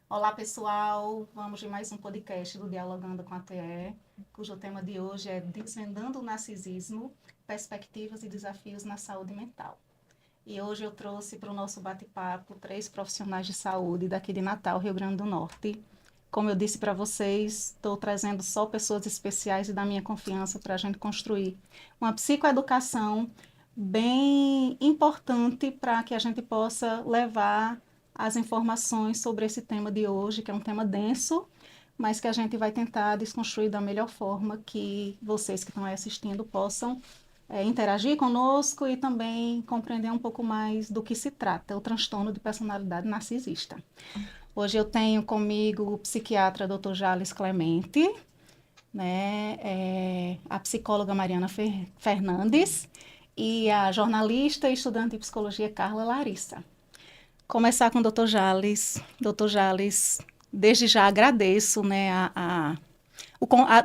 Olá, pessoal. Vamos de mais um podcast do Dialogando com a TE, cujo tema de hoje é Desvendando o Narcisismo, Perspectivas e Desafios na Saúde Mental. E hoje eu trouxe para o nosso bate-papo 3 profissionais de saúde daqui de Natal, Rio Grande do Norte. Como eu disse para vocês, estou trazendo só pessoas especiais e da minha confiança para a gente construir uma psicoeducação bem importante para que a gente possa levar as informações sobre esse tema de hoje, que é um tema denso, mas que a gente vai tentar desconstruir da melhor forma que vocês que estão aí assistindo possam interagir conosco e também compreender um pouco mais do que se trata, o transtorno de personalidade narcisista. Hoje eu tenho comigo o psiquiatra Dr. Jales Clemente, né, a psicóloga Mariana Fernandes e a jornalista e estudante de psicologia Carla Larissa. Começar com o Dr. Jales. Dr. Jales, desde já agradeço, né, a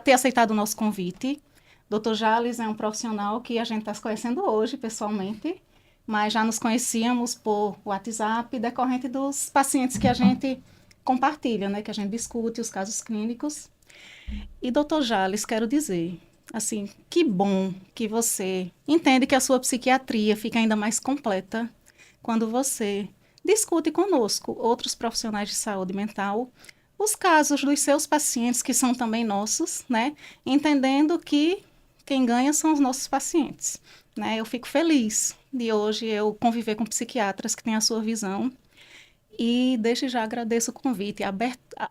ter aceitado o nosso convite. Dr. Jales é um profissional que a gente está se conhecendo hoje, pessoalmente, mas já nos conhecíamos por WhatsApp, decorrente dos pacientes que a gente compartilha, né, que a gente discute os casos clínicos. E, doutor Jales, quero dizer, assim, que bom que você entende que a sua psiquiatria fica ainda mais completa quando você discute conosco, outros profissionais de saúde mental, os casos dos seus pacientes, que são também nossos, né? Entendendo que quem ganha são os nossos pacientes, né? Eu fico feliz de hoje eu conviver com psiquiatras que têm a sua visão e desde já agradeço o convite,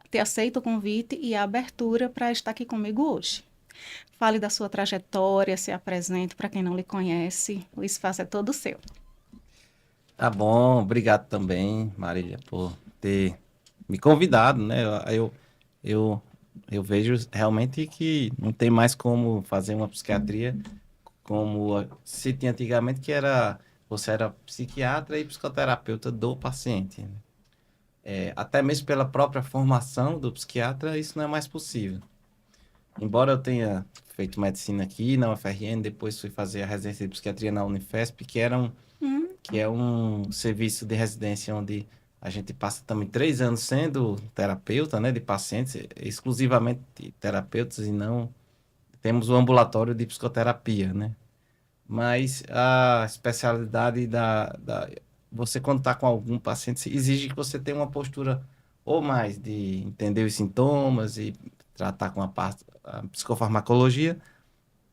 ter aceito o convite e a abertura para estar aqui comigo hoje. Fale da sua trajetória, se apresente para quem não lhe conhece, o espaço é todo seu. Tá bom, obrigado também, Marília, por ter me convidado, né? Eu, eu vejo realmente que não tem mais como fazer uma psiquiatria como se tinha antigamente, que era você era psiquiatra e psicoterapeuta do paciente, né? Até mesmo pela própria formação do psiquiatra, isso não é mais possível. Embora eu tenha feito medicina aqui na UFRN, depois fui fazer a residência de psiquiatria na Unifesp, Hum, que é um serviço de residência onde a gente passa também 3 anos sendo terapeuta, né, de pacientes, exclusivamente terapeutas e não temos o ambulatório de psicoterapia, né? Mas a especialidade você quando está com algum paciente exige que você tenha uma postura ou mais de entender os sintomas e tratar com a psicofarmacologia,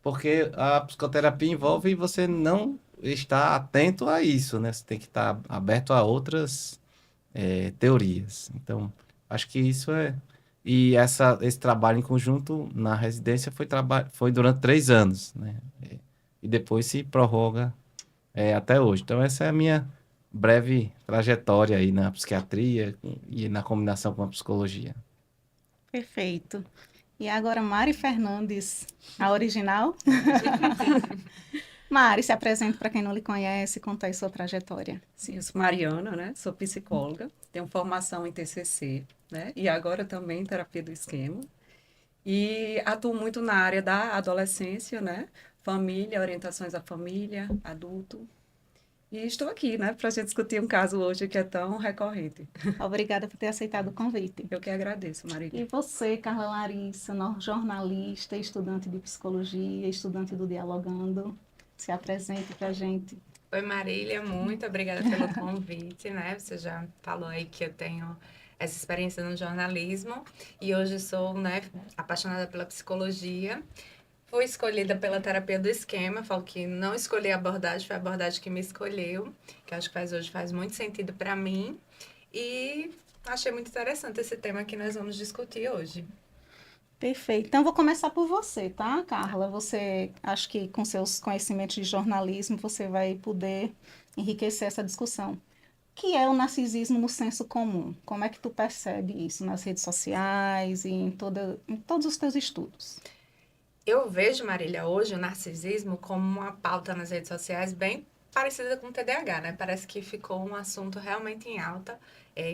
porque a psicoterapia envolve você não estar atento a isso, né? Você tem que estar aberto a outras teorias. Então, acho que isso é. E esse trabalho em conjunto na residência foi durante 3 anos, né? E depois se prorroga até hoje. Então, essa é a minha breve trajetória aí na psiquiatria e na combinação com a psicologia. perfeito. E agora Mari Fernandes, a original. Mari, se apresente para quem não lhe conhece, conta aí sua trajetória. Sim, eu sou Mariana, né? Sou psicóloga, tenho formação em TCC, né? E agora também em terapia do esquema. E atuo muito na área da adolescência, né? Família, orientações à família, adulto. E estou aqui, né, para a gente discutir um caso hoje que é tão recorrente. Obrigada por ter aceitado o convite. Eu que agradeço, E Marília. você, Carla Larissa, jornalista, estudante de psicologia, estudante do Dialogando, se apresente para a gente. Oi, Marília, muito obrigada pelo convite, né? Você já falou aí que eu tenho essa experiência no jornalismo e hoje sou, né, apaixonada pela psicologia. Fui escolhida pela terapia do esquema, falo que não escolhi a abordagem, foi a abordagem que me escolheu, que eu acho que hoje faz muito sentido para mim. E achei muito interessante esse tema que nós vamos discutir hoje. Perfeito. Então, vou começar por você, tá, Carla? Você, acho que com seus conhecimentos de jornalismo, você vai poder enriquecer essa discussão. O que é o narcisismo no senso comum? Como é que tu percebe isso nas redes sociais e em todos os teus estudos? Eu vejo, Marília, hoje o narcisismo como uma pauta nas redes sociais bem parecida com o TDAH, né? Parece que ficou um assunto realmente em alta,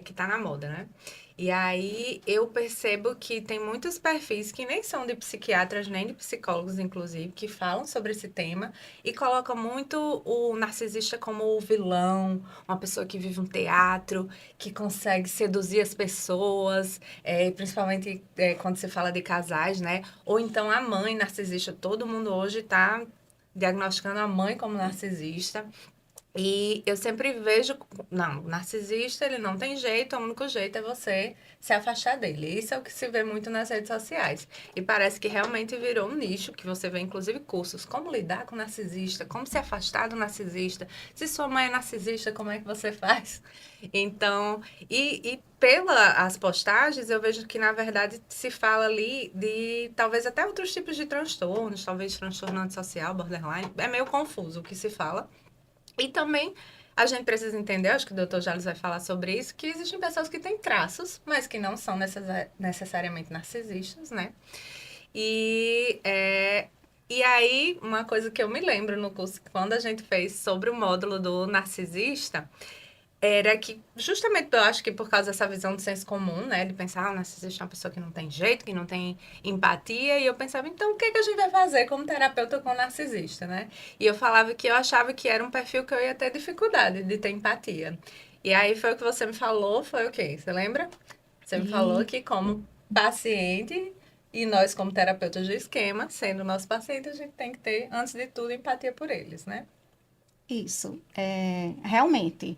que tá na moda, né? E aí eu percebo que tem muitos perfis que nem são de psiquiatras nem de psicólogos, inclusive, que falam sobre esse tema e colocam muito o narcisista como o vilão, uma pessoa que vive um teatro, que consegue seduzir as pessoas, principalmente quando se fala de casais, né? Ou então a mãe narcisista. Todo mundo hoje está diagnosticando a mãe como narcisista. E eu sempre vejo, não, o narcisista, ele não tem jeito, o único jeito é você se afastar dele. Isso é o que se vê muito nas redes sociais. E parece que realmente virou um nicho, que você vê inclusive cursos, como lidar com o narcisista, como se afastar do narcisista. Se sua mãe é narcisista, como é que você faz? Então, e pelas postagens, eu vejo que, na verdade, se fala ali de talvez até outros tipos de transtornos, talvez transtorno antissocial, borderline. É meio confuso o que se fala. E também a gente precisa entender, acho que o Dr. Jales vai falar sobre isso, que existem pessoas que têm traços, mas que não são necessariamente narcisistas, né? E, e aí, uma coisa que eu me lembro no curso, quando a gente fez sobre o módulo do narcisista, era que, justamente, eu acho que por causa dessa visão do senso comum, né? De pensar, o narcisista é uma pessoa que não tem jeito, que não tem empatia. E eu pensava, então, o que que a gente vai fazer como terapeuta com o narcisista, né? E eu falava que eu achava que era um perfil que eu ia ter dificuldade de ter empatia. E aí foi o que você me falou, foi o quê? Você lembra? Você me falou que como paciente e nós como terapeutas do esquema, sendo nosso paciente, a gente tem que ter, antes de tudo, empatia por eles, né? Isso. Realmente.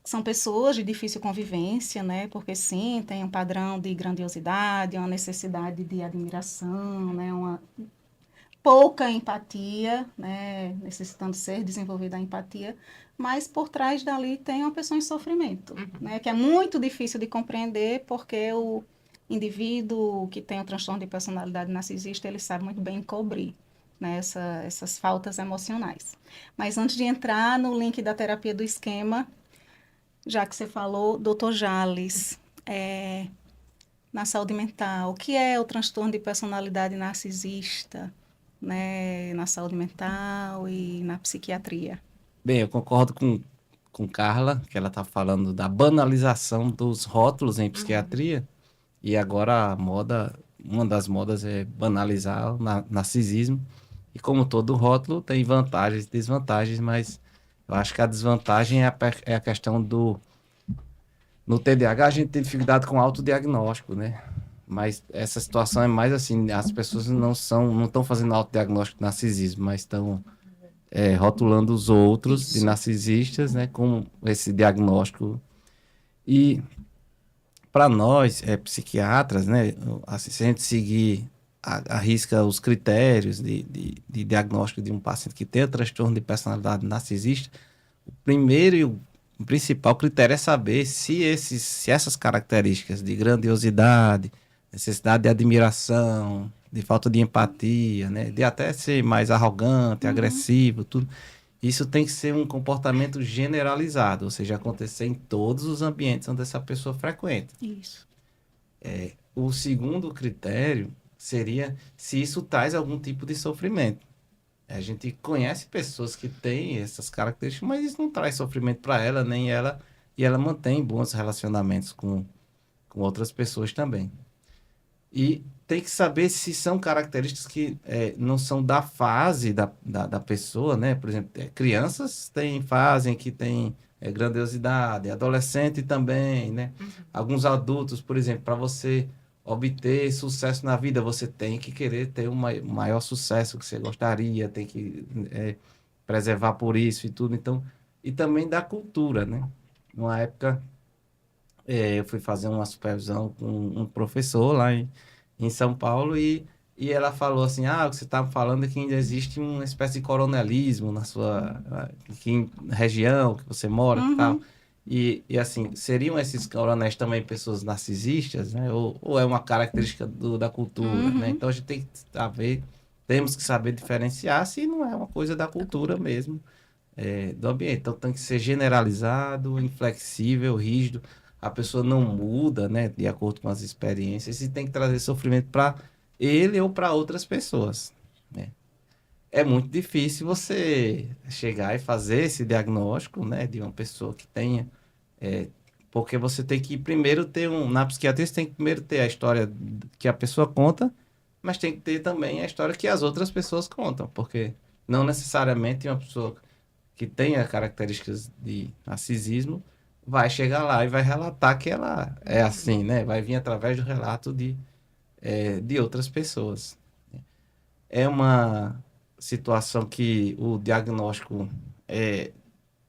São pessoas de difícil convivência, né? Porque sim, tem um padrão de grandiosidade, uma necessidade de admiração, né? Uma pouca empatia, né? Necessitando ser desenvolvida a empatia, mas por trás dali tem uma pessoa em sofrimento, né? Que é muito difícil de compreender porque o indivíduo que tem o transtorno de personalidade narcisista, ele sabe muito bem encobrir, né? Essas faltas emocionais. Mas antes de entrar no link da terapia do esquema, já que você falou, doutor Jales, na saúde mental, o que é o transtorno de personalidade narcisista, né, na saúde mental e na psiquiatria? Bem, eu concordo com Carla, que ela está falando da banalização dos rótulos em psiquiatria, e agora a moda, uma das modas é banalizar o narcisismo, e como todo rótulo tem vantagens e desvantagens, mas eu acho que a desvantagem é a questão do... No TDAH a gente tem dificuldade com autodiagnóstico, né? Mas essa situação é mais assim, as pessoas não estão fazendo autodiagnóstico de narcisismo, mas estão rotulando os outros de narcisistas, né, com esse diagnóstico. E para nós, psiquiatras, né, assim, se a gente seguir a risca os critérios de diagnóstico de um paciente que tem transtorno de personalidade narcisista, o primeiro e o principal critério é saber se essas características de grandiosidade, necessidade de admiração, de falta de empatia, né, de até ser mais arrogante, agressivo, tudo, isso tem que ser um comportamento generalizado, ou seja, acontecer em todos os ambientes onde essa pessoa frequenta. Isso. O segundo critério seria se isso traz algum tipo de sofrimento. A gente conhece pessoas que têm essas características, mas isso não traz sofrimento para ela, nem ela, e ela mantém bons relacionamentos com outras pessoas também. E tem que saber se são características que não são da fase da pessoa, né? Por exemplo, crianças têm fase em que tem grandiosidade, adolescente também, né? Alguns adultos, por exemplo, para você obter sucesso na vida, você tem que querer ter um maior sucesso que você gostaria, tem que preservar por isso e tudo. Então, e também da cultura, né? Numa época, eu fui fazer uma supervisão com um professor lá em São Paulo e ela falou assim, o que você estava falando é que ainda existe uma espécie de coronelismo na sua região que você mora e tal. E assim, seriam esses coronéis também pessoas narcisistas, né? Ou é uma característica da cultura, né? Então a gente tem que saber, temos que saber diferenciar se não é uma coisa da cultura mesmo, do ambiente. Então tem que ser generalizado, inflexível, rígido. A pessoa não muda, né? De acordo com as experiências e tem que trazer sofrimento para ele ou para outras pessoas, né? é muito difícil você chegar e fazer esse diagnóstico, né, de uma pessoa que tenha, é, porque você tem que primeiro ter na psiquiatria você tem que primeiro ter a história que a pessoa conta, mas tem que ter também a história que as outras pessoas contam, porque não necessariamente uma pessoa que tenha características de narcisismo vai chegar lá e vai relatar que ela é assim, né? Vai vir através do relato de outras pessoas. É uma situação que o diagnóstico é,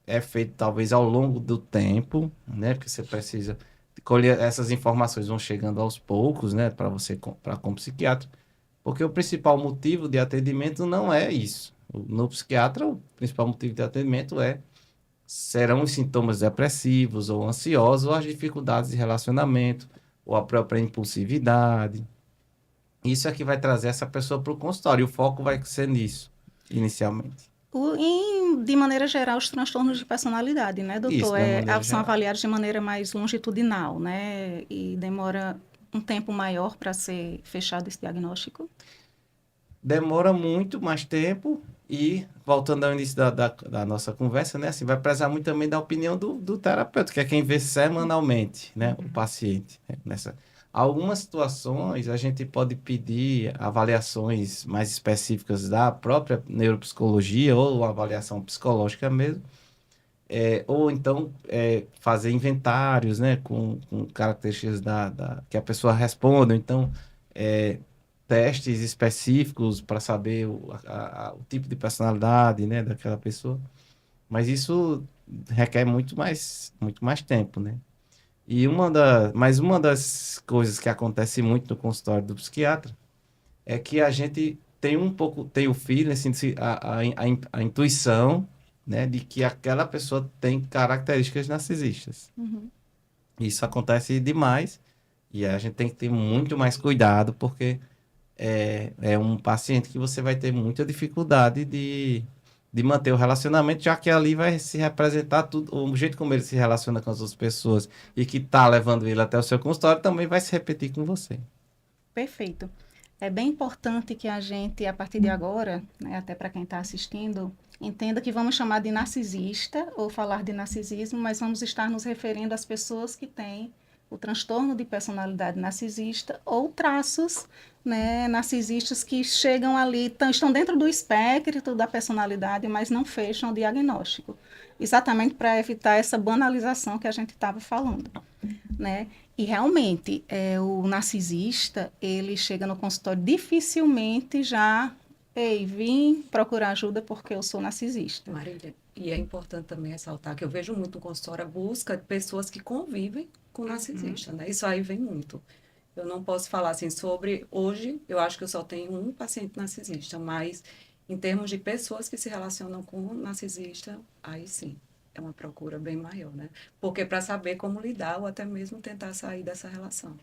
é feito talvez ao longo do tempo, né? Porque você precisa colher essas informações vão chegando aos poucos, né? Para você, para como psiquiatra, porque o principal motivo de atendimento não é isso. No psiquiatra, o principal motivo de atendimento serão os sintomas depressivos ou ansiosos, ou as dificuldades de relacionamento, ou a própria impulsividade. Isso é que vai trazer essa pessoa para o consultório. E o foco vai ser nisso, inicialmente. De maneira geral, os transtornos de personalidade, né, Isso, doutor? de uma maneira São geral. avaliados de maneira mais longitudinal, né? E demora um tempo maior para ser fechado esse diagnóstico. Demora muito mais tempo e, voltando ao início da nossa conversa, né, assim, vai precisar muito também da opinião do terapeuta, que é quem vê semanalmente, né, o paciente. Né, algumas situações a gente pode pedir avaliações mais específicas da própria neuropsicologia ou uma avaliação psicológica mesmo, ou então fazer inventários, né, com características que a pessoa responde, ou então testes específicos para saber o tipo de personalidade, né, daquela pessoa. Mas isso requer muito mais tempo, né? E mas uma das coisas que acontece muito no consultório do psiquiatra é que a gente tem o feeling, assim, a intuição, né, de que aquela pessoa tem características narcisistas. Uhum. Isso acontece demais e a gente tem que ter muito mais cuidado, porque é um paciente que você vai ter muita dificuldade de manter o relacionamento, já que ali vai se representar tudo, o jeito como ele se relaciona com as outras pessoas e que está levando ele até o seu consultório também vai se repetir com você. Perfeito. É bem importante que a gente, a partir de agora, né, até para quem está assistindo, entenda que vamos chamar de narcisista ou falar de narcisismo, mas vamos estar nos referindo às pessoas que têm o transtorno de personalidade narcisista ou traços, né, narcisistas que chegam ali, estão dentro do espectro da personalidade, mas não fecham o diagnóstico. Exatamente para evitar essa banalização que a gente estava falando, né? E realmente, o narcisista, ele chega no consultório dificilmente já, ei, vim procurar ajuda porque eu sou narcisista. Marília, e é importante também ressaltar que eu vejo muito no consultório a busca de pessoas que convivem com narcisista, né? Isso aí vem muito. Eu não posso falar assim sobre, hoje, eu acho que eu só tenho um paciente narcisista, mas em termos de pessoas que se relacionam com narcisista, aí sim, é uma procura bem maior, né? Porque para saber como lidar ou até mesmo tentar sair dessa relação.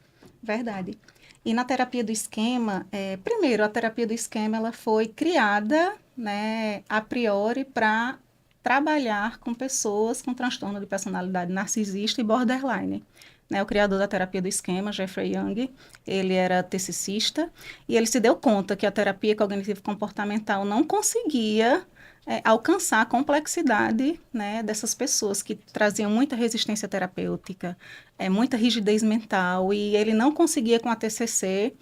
Verdade. E na terapia do esquema, primeiro, a terapia do esquema ela foi criada, né, a priori para trabalhar com pessoas com transtorno de personalidade narcisista e borderline. Né, o criador da terapia do esquema, Jeffrey Young, ele era tecicista e ele se deu conta que a terapia cognitivo-comportamental não conseguia alcançar a complexidade, né, dessas pessoas que traziam muita resistência terapêutica, muita rigidez mental, e ele não conseguia com a TCC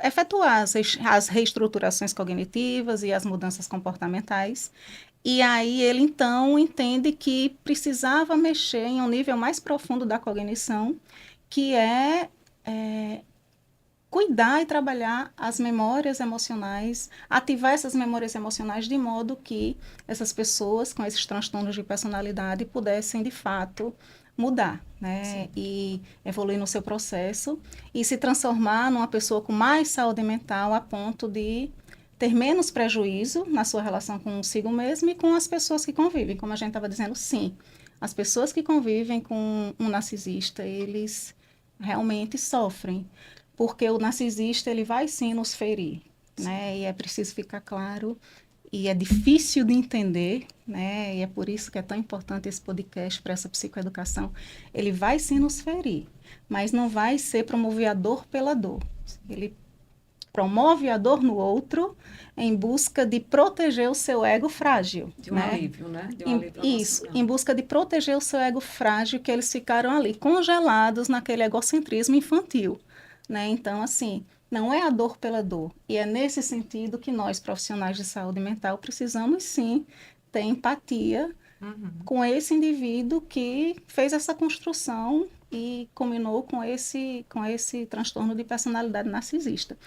efetuar as reestruturações cognitivas e as mudanças comportamentais. E aí ele então entende que precisava mexer em um nível mais profundo da cognição, que cuidar e trabalhar as memórias emocionais, ativar essas memórias emocionais de modo que essas pessoas com esses transtornos de personalidade pudessem, de fato, mudar, né? E evoluir no seu processo e se transformar numa pessoa com mais saúde mental a ponto de ter menos prejuízo na sua relação consigo mesmo e com as pessoas que convivem. Como a gente estava dizendo, sim, as pessoas que convivem com um narcisista, eles realmente sofrem, porque o narcisista, ele vai sim nos ferir, né? E é preciso ficar claro, e é difícil de entender, né? E é por isso que é tão importante esse podcast para essa psicoeducação. Ele vai sim nos ferir, mas não vai ser promover a dor pela dor. Ele promove a dor no outro em busca de proteger o seu ego frágil, De um né? alívio, né? De um Em- alívio Isso, emocional. em busca de proteger o seu ego frágil, que eles ficaram ali congelados naquele egocentrismo infantil, né? Então, assim, não é a dor pela dor. E é nesse sentido que nós, profissionais de saúde mental, precisamos sim ter empatia Uhum. com esse indivíduo que fez essa construção e combinou com esse transtorno de personalidade narcisista.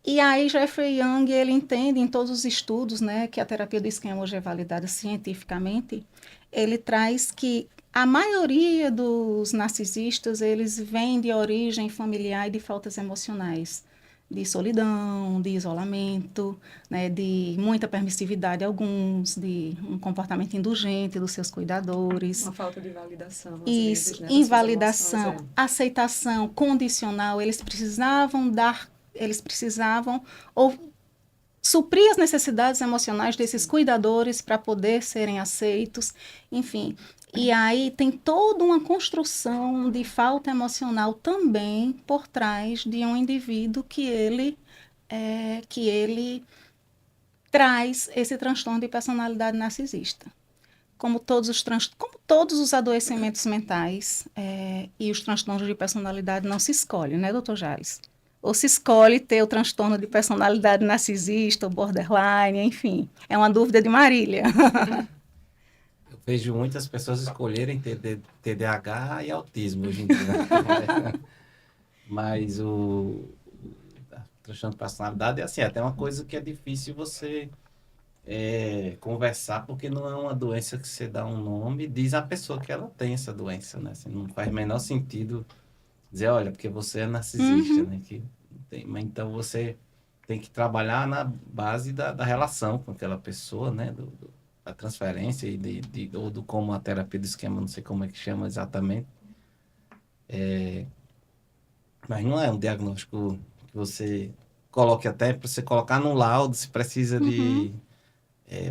E aí Jeffrey Young, ele entende em todos os estudos, né, que a terapia do esquema hoje é validada cientificamente, ele traz que a maioria dos narcisistas, eles vêm de origem familiar e de faltas emocionais, de solidão, de isolamento, né, de muita permissividade alguns, de um comportamento indulgente dos seus cuidadores. Uma falta de validação, às Isso, vezes, né? Das suas invalidação, emoções, aceitação condicional, eles precisavam ou suprir as necessidades emocionais desses cuidadores para poder serem aceitos, enfim. E aí tem toda uma construção de falta emocional também por trás de um indivíduo que ele traz esse transtorno de personalidade narcisista. Como todos os adoecimentos mentais e os transtornos de personalidade não se escolhem, né, doutor Jales? Ou se escolhe ter o transtorno de personalidade narcisista, ou borderline, enfim. É uma dúvida de Marília. Eu vejo muitas pessoas escolherem TDAH e autismo hoje em dia. Mas o transtorno de personalidade é assim, até uma coisa que é difícil você conversar, porque não é uma doença que você dá um nome e diz à pessoa que ela tem essa doença, né? Assim, não faz o menor sentido dizer, olha, porque você é narcisista, Uhum. né? Que não tem, mas então você tem que trabalhar na base da relação com aquela pessoa, né? Da transferência e ou do como a terapia do esquema, não sei como é que chama exatamente. Mas não é um diagnóstico que você coloque até para você colocar no laudo se precisa Uhum. de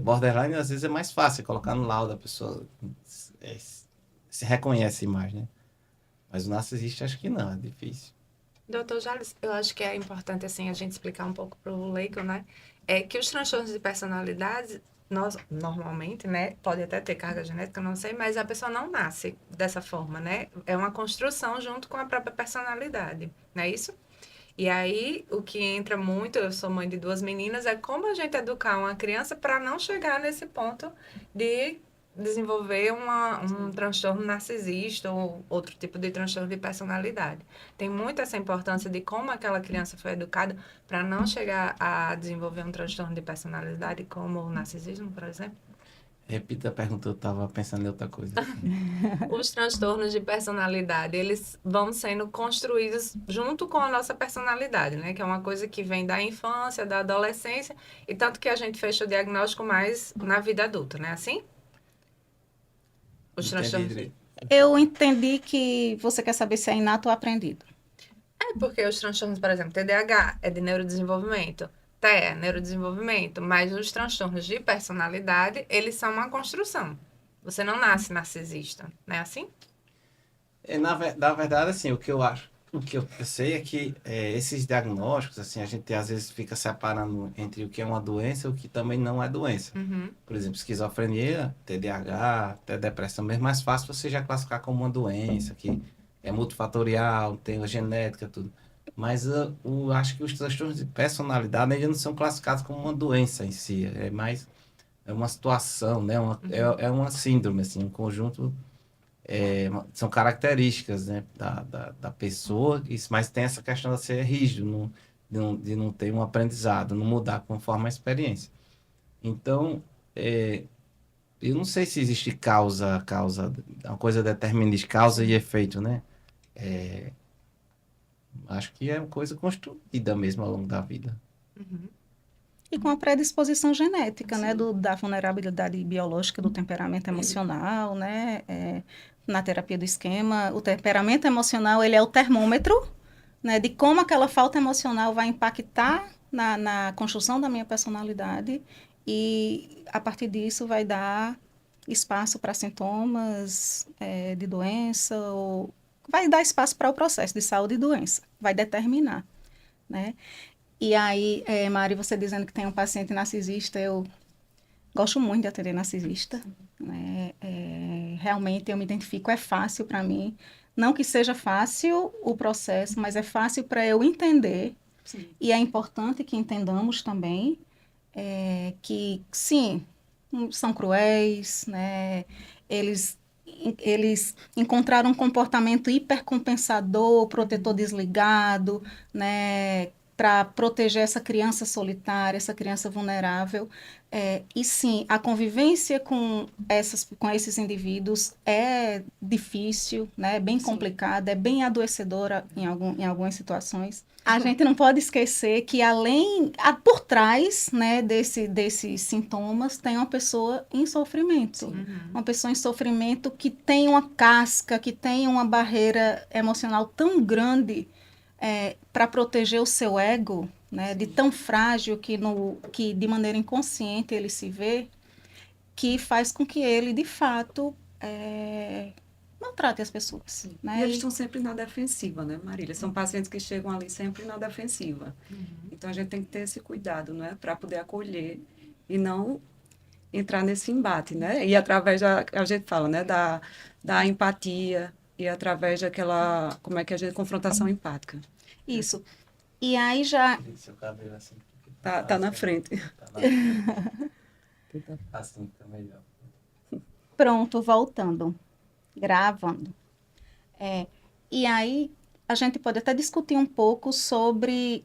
borderline, às vezes é mais fácil colocar no laudo, a pessoa é, se reconhece mais, né? Mas o narcisista acho que não, é difícil. Doutor Jales, eu acho que é importante assim a gente explicar um pouco para o leigo, né? É que os transtornos de personalidade, nós normalmente, né, pode até ter carga genética, não sei, mas a pessoa não nasce dessa forma, né? É uma construção junto com a própria personalidade, não é isso? E aí, o que entra muito, eu sou mãe de duas meninas, é como a gente educar uma criança para não chegar nesse ponto de desenvolver um transtorno narcisista ou outro tipo de transtorno de personalidade. Tem muito essa importância de como aquela criança foi educada para não chegar a desenvolver um transtorno de personalidade como o narcisismo, por exemplo. Repita a pergunta, eu estava pensando em outra coisa. Os transtornos de personalidade, eles vão sendo construídos junto com a nossa personalidade, né? Que é uma coisa que vem da infância, da adolescência, e tanto que a gente fecha o diagnóstico mais na vida adulta, né? Assim? Os Entendi transtornos. direito. Eu entendi que você quer saber se é inato ou aprendido. É porque os transtornos, por exemplo, TDAH é de neurodesenvolvimento, TEA é neurodesenvolvimento, mas os transtornos de personalidade, eles são uma construção. Você não nasce narcisista, não é assim? Na verdade, assim, o que eu acho, o que eu sei é que esses diagnósticos, assim, a gente às vezes fica separando entre o que é uma doença e o que também não é doença. Uhum. Por exemplo, esquizofrenia, TDAH, até depressão mesmo, é mais fácil você já classificar como uma doença, que é multifatorial, tem a genética, tudo. Mas acho que os transtornos de personalidade ainda não são classificados como uma doença em si, é mais uma situação, né? É uma síndrome, assim, um conjunto são características, né, da pessoa, mas tem essa questão de ser rígido, de não ter um aprendizado, não mudar conforme a experiência. Então, eu não sei se existe uma coisa determinística, causa e efeito, né? Acho que é uma coisa construída mesmo ao longo da vida. Uhum. E com a predisposição genética, né, Sim. da vulnerabilidade biológica do temperamento emocional, né, na terapia do esquema, o temperamento emocional, ele é o termômetro, né, de como aquela falta emocional vai impactar na construção da minha personalidade e, a partir disso, vai dar espaço para sintomas de doença ou vai dar espaço para o processo de saúde e doença, vai determinar, né? E aí, Mari, você dizendo que tem um paciente narcisista, eu gosto muito de atender narcisista, né? Realmente eu me identifico, é fácil para mim. Não que seja fácil o processo, mas é fácil para eu entender. Sim. E é importante que entendamos também que, sim, são cruéis, né? Eles, eles encontraram um comportamento hipercompensador, protetor desligado, né? Para proteger essa criança solitária, essa criança vulnerável. E sim, a convivência com esses indivíduos é difícil, né? É bem complicada, é bem adoecedora em algumas situações. A gente não pode esquecer que por trás, né, desses sintomas, tem uma pessoa em sofrimento. Uhum. Uma pessoa em sofrimento que tem uma casca, que tem uma barreira emocional tão grande para proteger o seu ego, né, de tão frágil que de maneira inconsciente ele se vê, que faz com que ele, de fato, maltrate as pessoas. Né? E eles estão sempre na defensiva, né, Marília? São pacientes que chegam ali sempre na defensiva. Então, a gente tem que ter esse cuidado, né, para poder acolher e não entrar nesse embate, né? E através a gente fala, né, da empatia e através daquela, como é que a gente, confrontação empática. Isso. E aí já... Seu cabelo assim. Tá na frente. Tá na frente. Assim tá melhor. Pronto, voltando. Gravando. E aí a gente pode até discutir um pouco sobre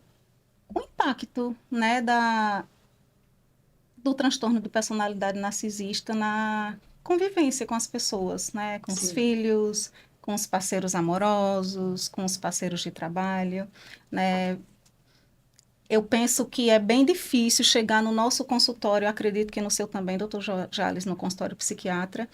o impacto, né, do transtorno de personalidade narcisista na convivência com as pessoas, né, com os filhos, com os parceiros amorosos, com os parceiros de trabalho, né. Eu penso que é bem difícil chegar no nosso consultório, acredito que no seu também, doutor Jales, no consultório psiquiatra,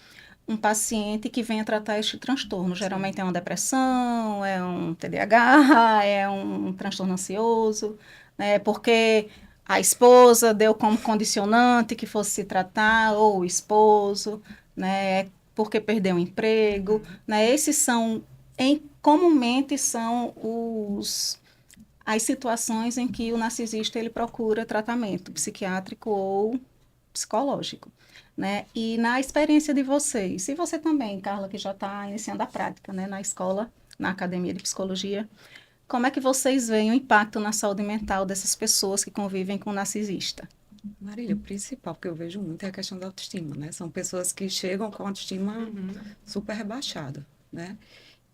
um paciente que venha tratar este transtorno. Geralmente é uma depressão, é um TDAH, é um transtorno ansioso, né? Porque a esposa deu como condicionante que fosse se tratar, ou o esposo, né? Porque perdeu o emprego, né? Esses são, comumente são as situações em que o narcisista ele procura tratamento psiquiátrico ou psicológico. Né? E na experiência de vocês, e você também, Carla, que já está iniciando a prática, né, na escola, na academia de psicologia, como é que vocês veem o impacto na saúde mental dessas pessoas que convivem com o narcisista? Marília, o principal que eu vejo muito é a questão da autoestima, né? São pessoas que chegam com autoestima super rebaixada, né?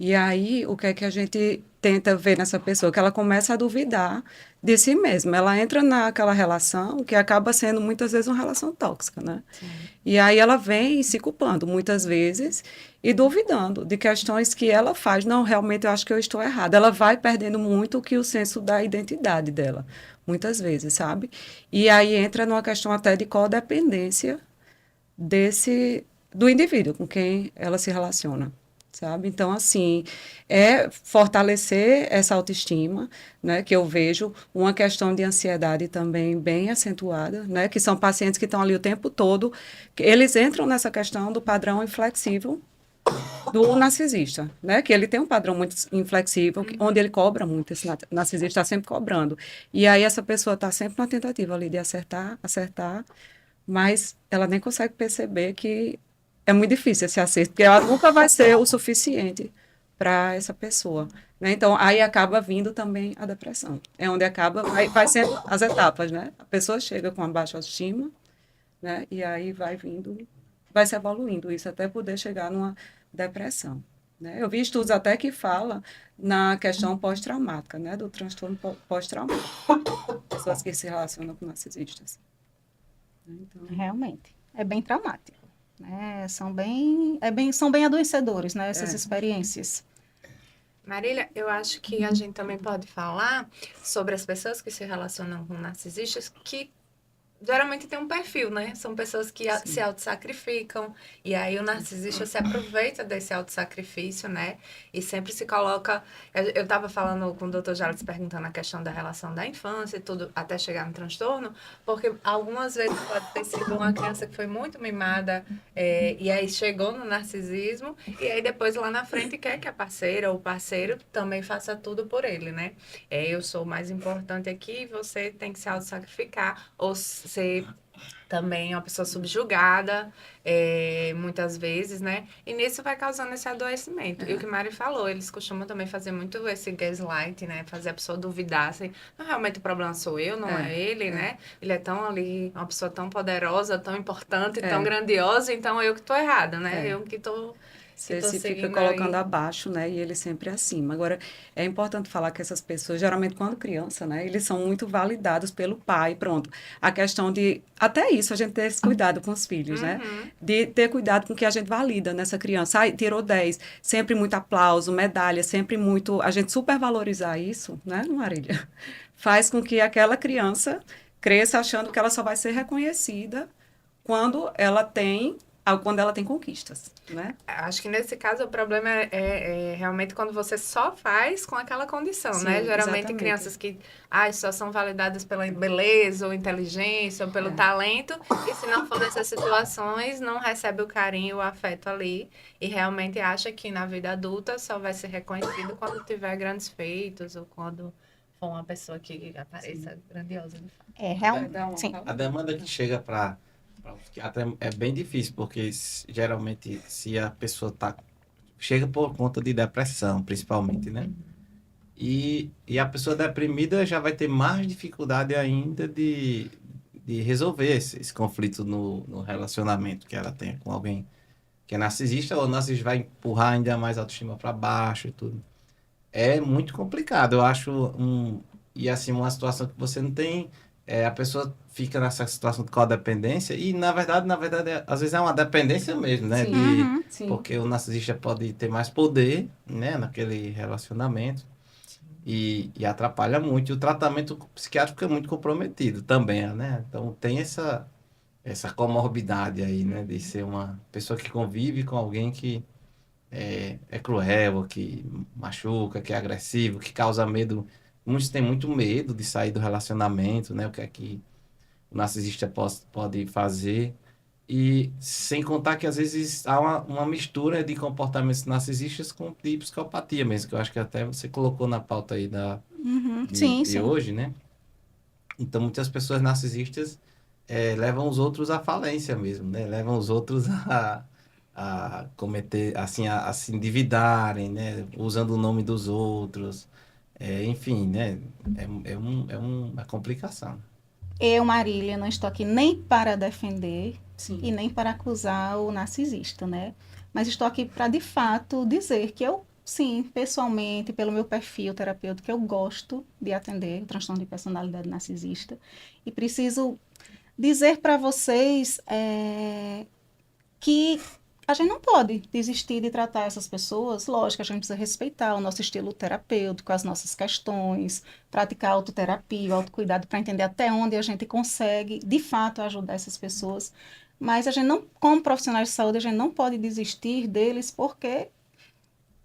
E aí, o que é que a gente tenta ver nessa pessoa? Que ela começa a duvidar de si mesma. Ela entra naquela relação que acaba sendo, muitas vezes, uma relação tóxica, né? Sim. E aí ela vem se culpando, muitas vezes, e duvidando de questões que ela faz. Não, realmente eu acho que eu estou errada. Ela vai perdendo muito o senso da identidade dela, muitas vezes, sabe? E aí entra numa questão até de codependência do indivíduo com quem ela se relaciona. Sabe? Então, assim, é fortalecer essa autoestima, né, que eu vejo uma questão de ansiedade também bem acentuada, né, que são pacientes que estão ali o tempo todo, eles entram nessa questão do padrão inflexível do narcisista, né, que ele tem um padrão muito inflexível, onde ele cobra muito, esse narcisista está sempre cobrando, e aí essa pessoa está sempre na tentativa ali de acertar, mas ela nem consegue perceber que é muito difícil esse acerto, porque ela nunca vai ser o suficiente para essa pessoa. Né? Então, aí acaba vindo também a depressão. É onde vai sendo as etapas, né? A pessoa chega com a baixa autoestima, né? E aí vai se evoluindo isso até poder chegar numa depressão. Né? Eu vi estudos até que falam na questão pós-traumática, né? Do transtorno pós-traumático. Pessoas que se relacionam com narcisistas. Então, realmente, é bem traumático. Né? São bem adoecedores, né? Essas experiências. Marília, eu acho que a gente também pode falar sobre as pessoas que se relacionam com narcisistas que geralmente tem um perfil, né? São pessoas que Sim. se autossacrificam, e aí o narcisista se aproveita desse autossacrifício, né? E sempre se coloca... Eu estava falando com o Dr. Jales, perguntando a questão da relação da infância e tudo, até chegar no transtorno, porque algumas vezes pode ter sido uma criança que foi muito mimada, e aí chegou no narcisismo, e aí depois lá na frente quer que a parceira ou o parceiro também faça tudo por ele, né? Eu sou o mais importante aqui, você tem que se autossacrificar, ou ser também uma pessoa subjugada, muitas vezes, né? E nisso vai causando esse adoecimento. E o que Mari falou, eles costumam também fazer muito esse gaslight, né? Fazer a pessoa duvidar, assim, não, realmente o problema sou eu, não é ele, né? Ele é tão ali, uma pessoa tão poderosa, tão importante, tão grandiosa, então eu que tô errada, né? Eu que tô... Você se fica colocando abaixo, né? E ele sempre acima. Agora, é importante falar que essas pessoas, geralmente quando criança, né? Eles são muito validados pelo pai, pronto. A questão de, até isso, a gente ter esse cuidado com os filhos, né? De ter cuidado com o que a gente valida nessa criança. Ai, tirou 10, sempre muito aplauso, medalha, sempre muito... A gente supervalorizar isso, né, Marília? Faz com que aquela criança cresça achando que ela só vai ser reconhecida quando ela tem conquistas, né? Acho que nesse caso o problema é realmente quando você só faz com aquela condição, Sim, né? Geralmente exatamente. crianças que só são validadas pela beleza ou inteligência ou pelo talento, e se não for nessas situações, não recebe o carinho, o afeto ali, e realmente acha que na vida adulta só vai ser reconhecido quando tiver grandes feitos ou quando for uma pessoa que apareça grandiosa de fato. Sim. A demanda que chega para o psiquiatra é bem difícil, porque geralmente se a pessoa chega por conta de depressão, principalmente, né? E a pessoa deprimida já vai ter mais dificuldade ainda de resolver esse conflito no relacionamento que ela tem com alguém que é narcisista, ou o narcisista vai empurrar ainda mais a autoestima para baixo e tudo. É muito complicado, eu acho, e assim, uma situação que você não tem, a pessoa fica nessa situação de codependência, e na verdade, às vezes é uma dependência mesmo, né? Sim. Sim. Porque o narcisista pode ter mais poder, né, naquele relacionamento, e atrapalha muito, e o tratamento psiquiátrico fica muito comprometido também, né? Então tem essa comorbidade aí, né, de ser uma pessoa que convive com alguém que é cruel, que machuca, que é agressivo, que causa medo. Muitos têm muito medo de sair do relacionamento, né? O que é que o narcisista pode fazer. E sem contar que às vezes há uma mistura de comportamentos narcisistas com de psicopatia mesmo, que eu acho que até você colocou na pauta aí Sim, de sim. hoje, né? Então muitas pessoas narcisistas levam os outros à falência mesmo, né? Levam os outros a cometer, assim, a se endividarem, né? Usando o nome dos outros. Enfim, né? É uma complicação. Eu, Marília, não estou aqui nem para defender Sim. e nem para acusar o narcisista, né? Mas estou aqui para, de fato, dizer que eu, sim, pessoalmente, pelo meu perfil terapêutico, eu gosto de atender o transtorno de personalidade narcisista e preciso dizer para vocês que a gente não pode desistir de tratar essas pessoas. Lógico, a gente precisa respeitar o nosso estilo terapêutico, as nossas questões, praticar autoterapia, o autocuidado para entender até onde a gente consegue, de fato, ajudar essas pessoas. Mas a gente não, como profissionais de saúde, a gente não pode desistir deles porque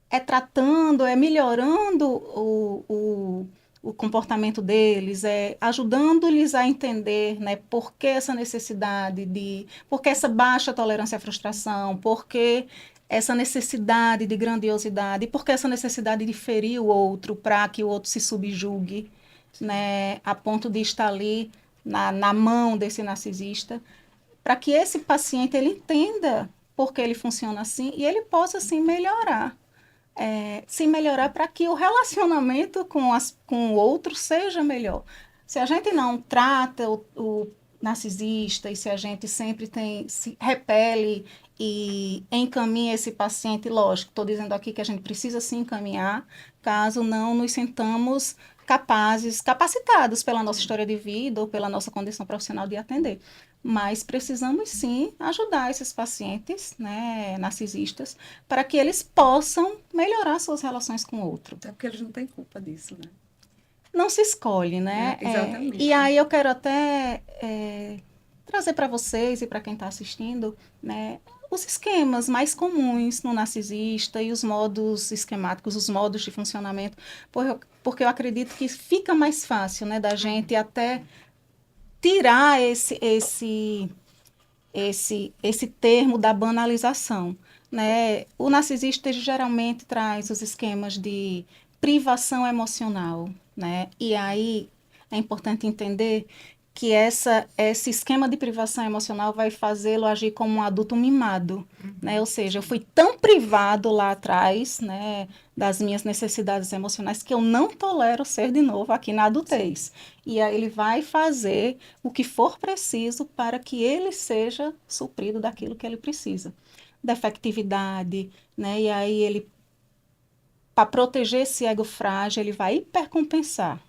é tratando, é melhorando o comportamento deles, é ajudando-lhes a entender, né, por que essa necessidade por que essa baixa tolerância à frustração, por que essa necessidade de grandiosidade, por que essa necessidade de ferir o outro para que o outro se subjugue, né, a ponto de estar ali na mão desse narcisista, para que esse paciente ele entenda por que ele funciona assim e ele possa, assim, melhorar. Se melhorar para que o relacionamento com o outro seja melhor. Se a gente não trata o narcisista e se a gente sempre se repele e encaminha esse paciente, lógico, estou dizendo aqui que a gente precisa se encaminhar, caso não nos sintamos capacitados pela nossa história de vida ou pela nossa condição profissional de atender. Mas precisamos sim ajudar esses pacientes, né, narcisistas, para que eles possam melhorar suas relações com o outro. Até porque eles não têm culpa disso, né? não se escolhe, né? Exatamente. E aí eu quero até trazer para vocês e para quem está assistindo, né, os esquemas mais comuns no narcisista e os modos esquemáticos, os modos de funcionamento, porque eu acredito que fica mais fácil, né, da gente até tirar esse termo da banalização, né? O narcisista ele geralmente traz os esquemas de privação emocional, né? E aí é importante entender que esse esquema de privação emocional vai fazê-lo agir como um adulto mimado, né? Ou seja, eu fui tão privado lá atrás, né, das minhas necessidades emocionais que eu não tolero ser de novo aqui na adultez. E aí ele vai fazer o que for preciso para que ele seja suprido daquilo que ele precisa. Defectividade, né? E aí ele, para proteger esse ego frágil, ele vai hipercompensar.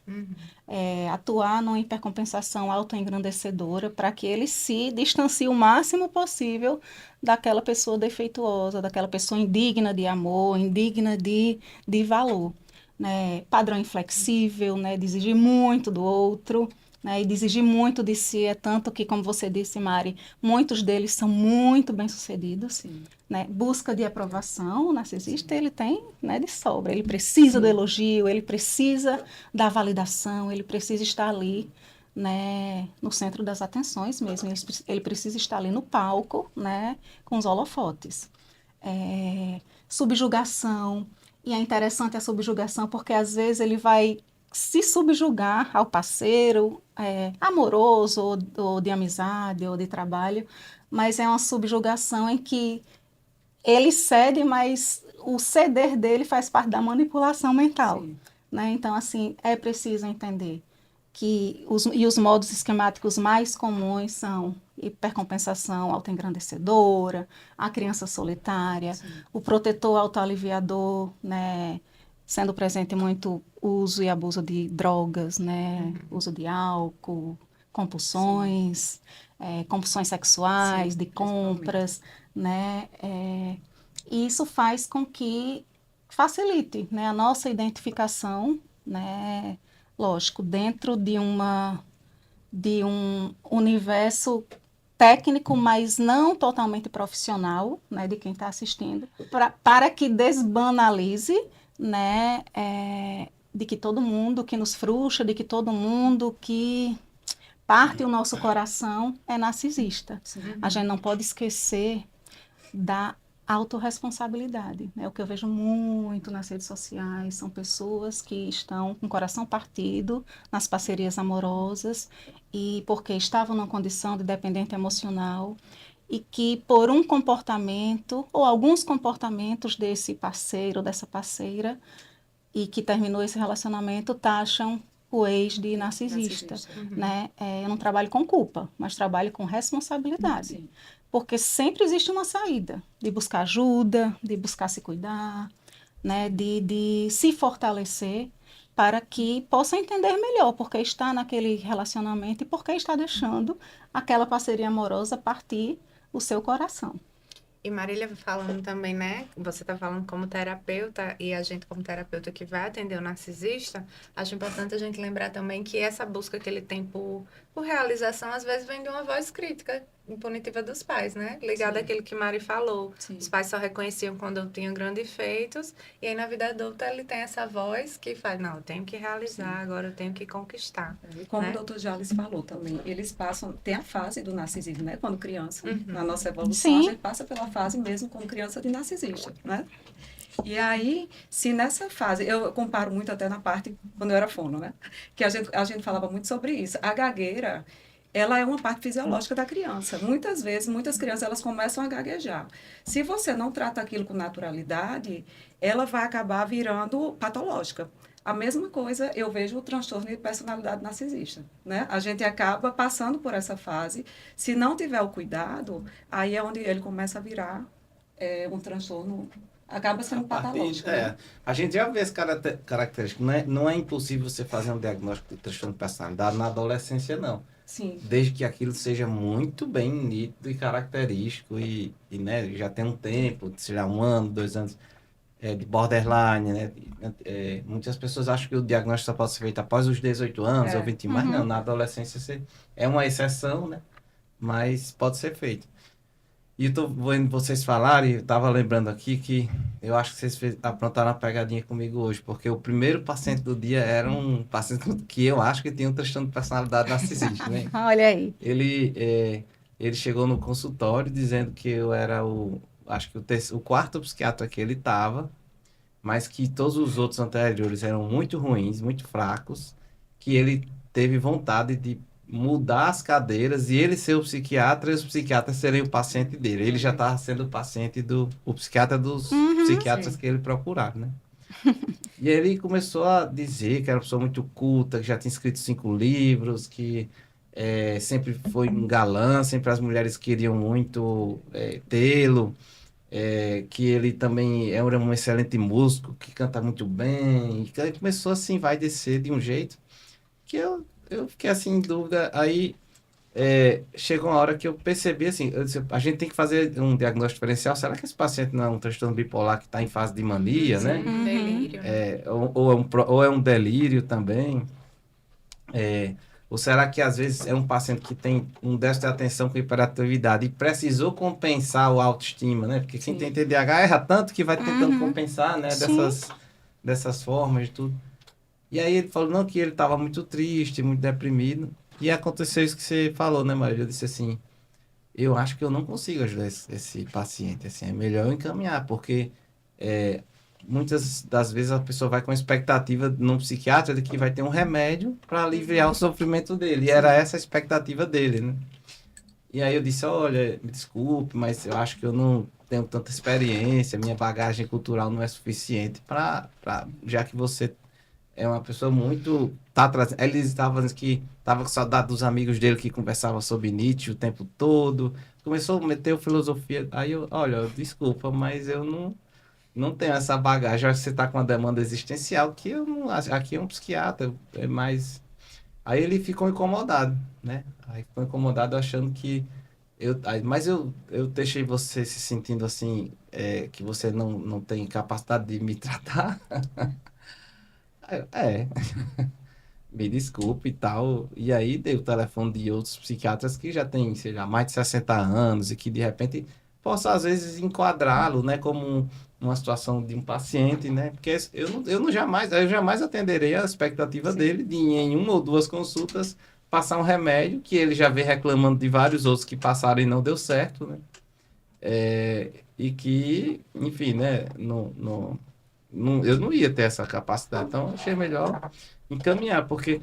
Atuar numa hipercompensação autoengrandecedora para que ele se distancie o máximo possível daquela pessoa defeituosa, daquela pessoa indigna de amor, indigna de valor. Né? Padrão inflexível, né? De exigir muito do outro, né? E de exigir muito de si, é tanto que, como você disse, Mari, muitos deles são muito bem-sucedidos. Sim. Né? Busca de aprovação, o narcisista, ele tem, né, de sobra. Ele precisa do elogio, ele precisa da validação, ele precisa estar ali, né, no centro das atenções mesmo. Ele precisa estar ali no palco, né, com os holofotes. Subjugação. E é interessante a subjugação porque, às vezes, ele vai se subjugar ao parceiro amoroso, ou de amizade, ou de trabalho, mas é uma subjugação em que ele cede, mas o ceder dele faz parte da manipulação mental. Né? Então, assim, é preciso entender que os modos esquemáticos mais comuns são hipercompensação autoengrandecedora, a criança solitária, o protetor autoaliviador, né? Sendo presente muito uso e abuso de drogas, né? Uso de álcool, compulsões, compulsões sexuais, de compras, né? E isso faz com que facilite, né, a nossa identificação, né, lógico, dentro de um universo técnico, mas não totalmente profissional, né, de quem está assistindo, para que desbanalize, né, de que todo mundo que nos frustra, de que todo mundo que parte o nosso coração é narcisista. A gente não pode esquecer da autorresponsabilidade. Né? O que eu vejo muito nas redes sociais são pessoas que estão com o coração partido nas parcerias amorosas e porque estavam numa condição de dependente emocional e que por um comportamento ou alguns comportamentos desse parceiro ou dessa parceira e que terminou esse relacionamento taxam o ex de narcisista. Né? Eu não trabalho com culpa, mas trabalho com responsabilidade. Sim. Porque sempre existe uma saída de buscar ajuda, de buscar se cuidar, né? de se fortalecer para que possa entender melhor porque está naquele relacionamento e porque está deixando aquela parceria amorosa partir o seu coração. E Marília falando também, né? Você está falando como terapeuta e a gente como terapeuta que vai atender o narcisista, acho importante a gente lembrar também que essa busca que ele tem por realização, às vezes vem de uma voz crítica, impunitiva dos pais, né? Ligado àquilo que Mari falou. Sim. Os pais só reconheciam quando eu tinha grandes feitos e aí na vida adulta ele tem essa voz que faz, não, eu tenho que realizar, agora eu tenho que conquistar. E como né? o doutor Jales falou também, eles passam, tem a fase do narcisismo, né? Quando criança, na nossa evolução, Sim. a gente passa pela fase mesmo como criança de narcisista, né? E aí, se nessa fase, eu comparo muito até na parte, quando eu era fono, né? Que a gente falava muito sobre isso. A gagueira, ela é uma parte fisiológica da criança. Muitas vezes, muitas crianças, elas começam a gaguejar. Se você não trata aquilo com naturalidade, ela vai acabar virando patológica. A mesma coisa, eu vejo o transtorno de personalidade narcisista, né? A gente acaba passando por essa fase. Se não tiver o cuidado, aí é onde ele começa a virar um transtorno, acaba sendo patológico. Né? A gente já vê as características. Não é impossível você fazer um diagnóstico de transtorno de personalidade na adolescência, não. Sim. Desde que aquilo seja muito bem nítido e característico e né, já tem um tempo, seja 1 ano, 2 anos. de borderline, né? Muitas pessoas acham que o diagnóstico só pode ser feito após os 18 anos ou 21, mas não, na adolescência é uma exceção, né? Mas pode ser feito. E eu tô vendo vocês falarem, eu tava lembrando aqui que eu acho que vocês aprontaram uma pegadinha comigo hoje, porque o primeiro paciente do dia era um paciente que eu acho que tinha um transtorno de personalidade narcisista, né? Olha aí. Ele chegou no consultório dizendo que eu era acho que o quarto psiquiatra que ele estava, mas que todos os outros anteriores eram muito ruins, muito fracos, que ele teve vontade de mudar as cadeiras e ele ser o psiquiatra e os psiquiatras serem o paciente dele. Ele já estava sendo o paciente o psiquiatra dos psiquiatras Sim. que ele procurava, né? E ele começou a dizer que era uma pessoa muito culta, que já tinha escrito 5 livros, que sempre foi um galã, sempre as mulheres queriam muito tê-lo, que ele também era um excelente músico, que canta muito bem. E que ele começou assim, vai descer de um jeito que eu fiquei assim em dúvida. Aí chegou uma hora que eu percebi assim, eu disse, a gente tem que fazer um diagnóstico diferencial. Será que esse paciente não é um transtorno bipolar que está em fase de mania, né? Sim, delírio, né? Ou é um delírio também? É, ou será que às vezes é um paciente que tem um déficit de atenção com hiperatividade e precisou compensar o autoestima, né? Porque quem Sim. tem TDAH erra tanto que vai tentando compensar, né? Sim. Dessas formas e tudo. E aí ele falou, não, que ele estava muito triste, muito deprimido. E aconteceu isso que você falou, né, Maria? Eu disse assim, eu acho que eu não consigo ajudar esse paciente, assim, é melhor eu encaminhar, porque muitas das vezes a pessoa vai com a expectativa num psiquiatra de que vai ter um remédio para aliviar o sofrimento dele, e era essa a expectativa dele, né? E aí eu disse, olha, me desculpe, mas eu acho que eu não tenho tanta experiência, minha bagagem cultural não é suficiente já que você é uma pessoa muito. Tá trazendo. Eles estavam dizendo que estava com saudade dos amigos dele que conversavam sobre Nietzsche o tempo todo. Começou a meter filosofia. Aí eu, olha, desculpa, mas eu não tenho essa bagagem. Eu acho que você está com uma demanda existencial que eu não. Aqui é um psiquiatra, é mais. Aí ele ficou incomodado, né? Aí ficou incomodado achando que. Mas eu deixei você se sentindo assim, que você não tem capacidade de me tratar. É. Me desculpe e tal. E aí dei o telefone de outros psiquiatras que já têm, sei lá, mais de 60 anos e que de repente posso às vezes enquadrá-lo, né, como uma situação de um paciente, né? Porque eu jamais atenderei a expectativa Sim. dele de em uma ou duas consultas passar um remédio que ele já vem reclamando de vários outros que passaram e não deu certo, né? E que, enfim, né, eu não ia ter essa capacidade. Então, eu achei melhor encaminhar, porque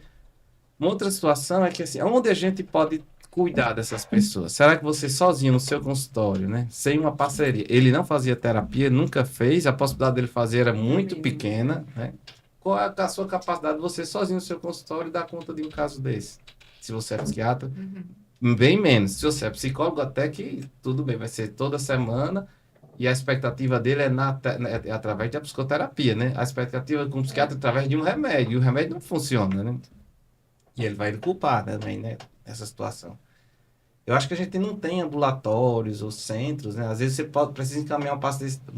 uma outra situação é que, assim, onde a gente pode cuidar dessas pessoas? Será que você sozinho no seu consultório, né, sem uma parceria, ele não fazia terapia, nunca fez, a possibilidade dele fazer era muito pequena, né? Qual é a sua capacidade de você sozinho no seu consultório dar conta de um caso desse? Se você é psiquiatra, bem menos. Se você é psicólogo, até que tudo bem, vai ser toda semana. E a expectativa dele é através da psicoterapia, né? A expectativa com o psiquiatra é através de um remédio. E o remédio não funciona, né? E ele vai lhe culpar também, né? Nessa situação. Eu acho que a gente não tem ambulatórios ou centros, né? Às vezes você precisa encaminhar um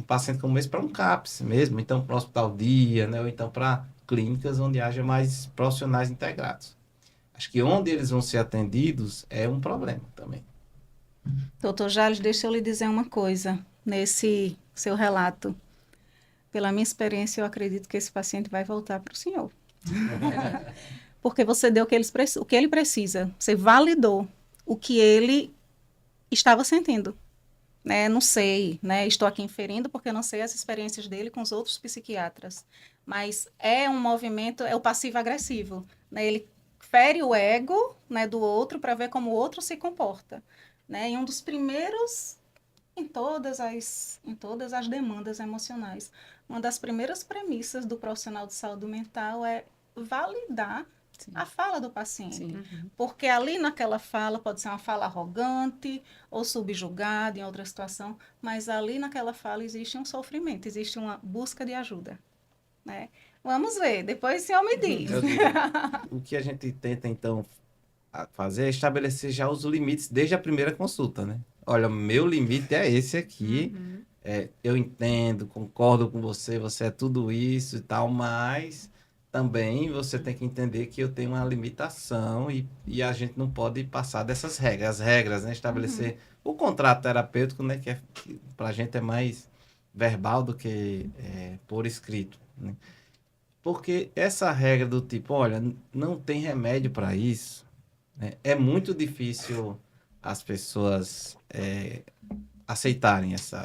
paciente como esse para um CAPS mesmo, então para o hospital dia, né? Ou então para clínicas onde haja mais profissionais integrados. Acho que onde eles vão ser atendidos é um problema também. Doutor Jales, deixa eu lhe dizer uma coisa. Nesse seu relato, pela minha experiência, eu acredito que esse paciente vai voltar para o senhor. Porque você deu o que ele precisa. Você validou o que ele estava sentindo. Né? Não sei, né? Estou aqui inferindo porque eu não sei as experiências dele com os outros psiquiatras. Mas é um movimento, é o passivo-agressivo. Né? Ele fere o ego, né, do outro para ver como o outro se comporta. Né? E um dos primeiros, em todas as demandas emocionais, uma das primeiras premissas do profissional de saúde mental é validar Sim. a fala do paciente. Sim. Porque ali naquela fala pode ser uma fala arrogante ou subjugada em outra situação, mas ali naquela fala existe um sofrimento, existe uma busca de ajuda. Né? Vamos ver, depois o senhor me diz. O que a gente tenta, então, fazer é estabelecer já os limites desde a primeira consulta, né? Olha, meu limite é esse aqui. eu entendo, concordo com você, você é tudo isso e tal, mas também você tem que entender que eu tenho uma limitação e a gente não pode passar dessas regras. As regras, né? Estabelecer o contrato terapêutico, né? Que para a gente é mais verbal do que por escrito, né? Porque essa regra do tipo, olha, não tem remédio para isso, né? É muito difícil as pessoas aceitarem Sim.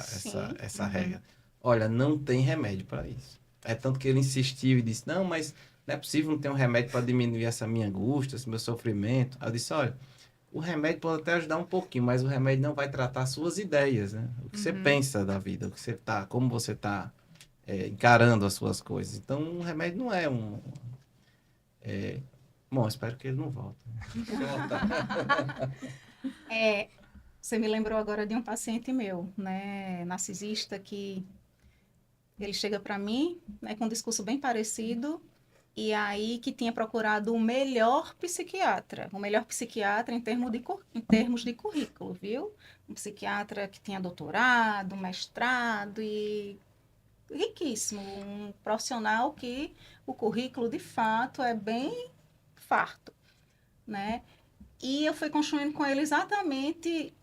essa regra. Olha, não tem remédio para isso. É tanto que ele insistiu e disse, não, mas não é possível não ter um remédio para diminuir essa minha angústia, esse meu sofrimento. Aí eu disse, olha, o remédio pode até ajudar um pouquinho, mas o remédio não vai tratar suas ideias, né? O que você pensa da vida, o que você tá, como você está encarando as suas coisas. Então, o remédio não é um... Bom, espero que ele não volte. É, você me lembrou agora de um paciente meu, né, narcisista, que ele chega para mim, né, com um discurso bem parecido, e aí que tinha procurado o melhor psiquiatra em termos de currículo, viu? Um psiquiatra que tinha doutorado, mestrado e riquíssimo, um profissional que o currículo de fato é bem farto, né? E eu fui construindo com ele exatamente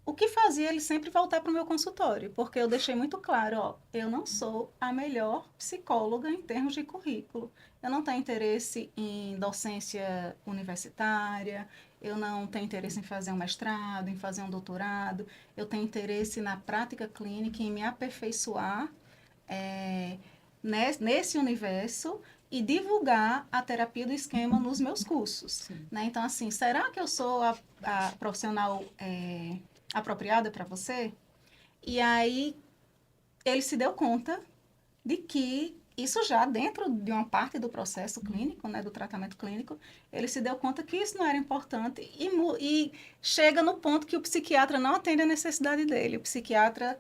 o que fazia ele sempre voltar para o meu consultório, porque eu deixei muito claro, ó, eu não sou a melhor psicóloga em termos de currículo. Eu não tenho interesse em docência universitária, eu não tenho interesse em fazer um mestrado, em fazer um doutorado, eu tenho interesse na prática clínica, em me aperfeiçoar nesse universo e divulgar a terapia do esquema nos meus cursos. Né? Então, assim, será que eu sou a profissional apropriada para você? E aí ele se deu conta de que isso já dentro de uma parte do processo clínico, né, do tratamento clínico, ele se deu conta que isso não era importante e chega no ponto que o psiquiatra não atende a necessidade dele. O psiquiatra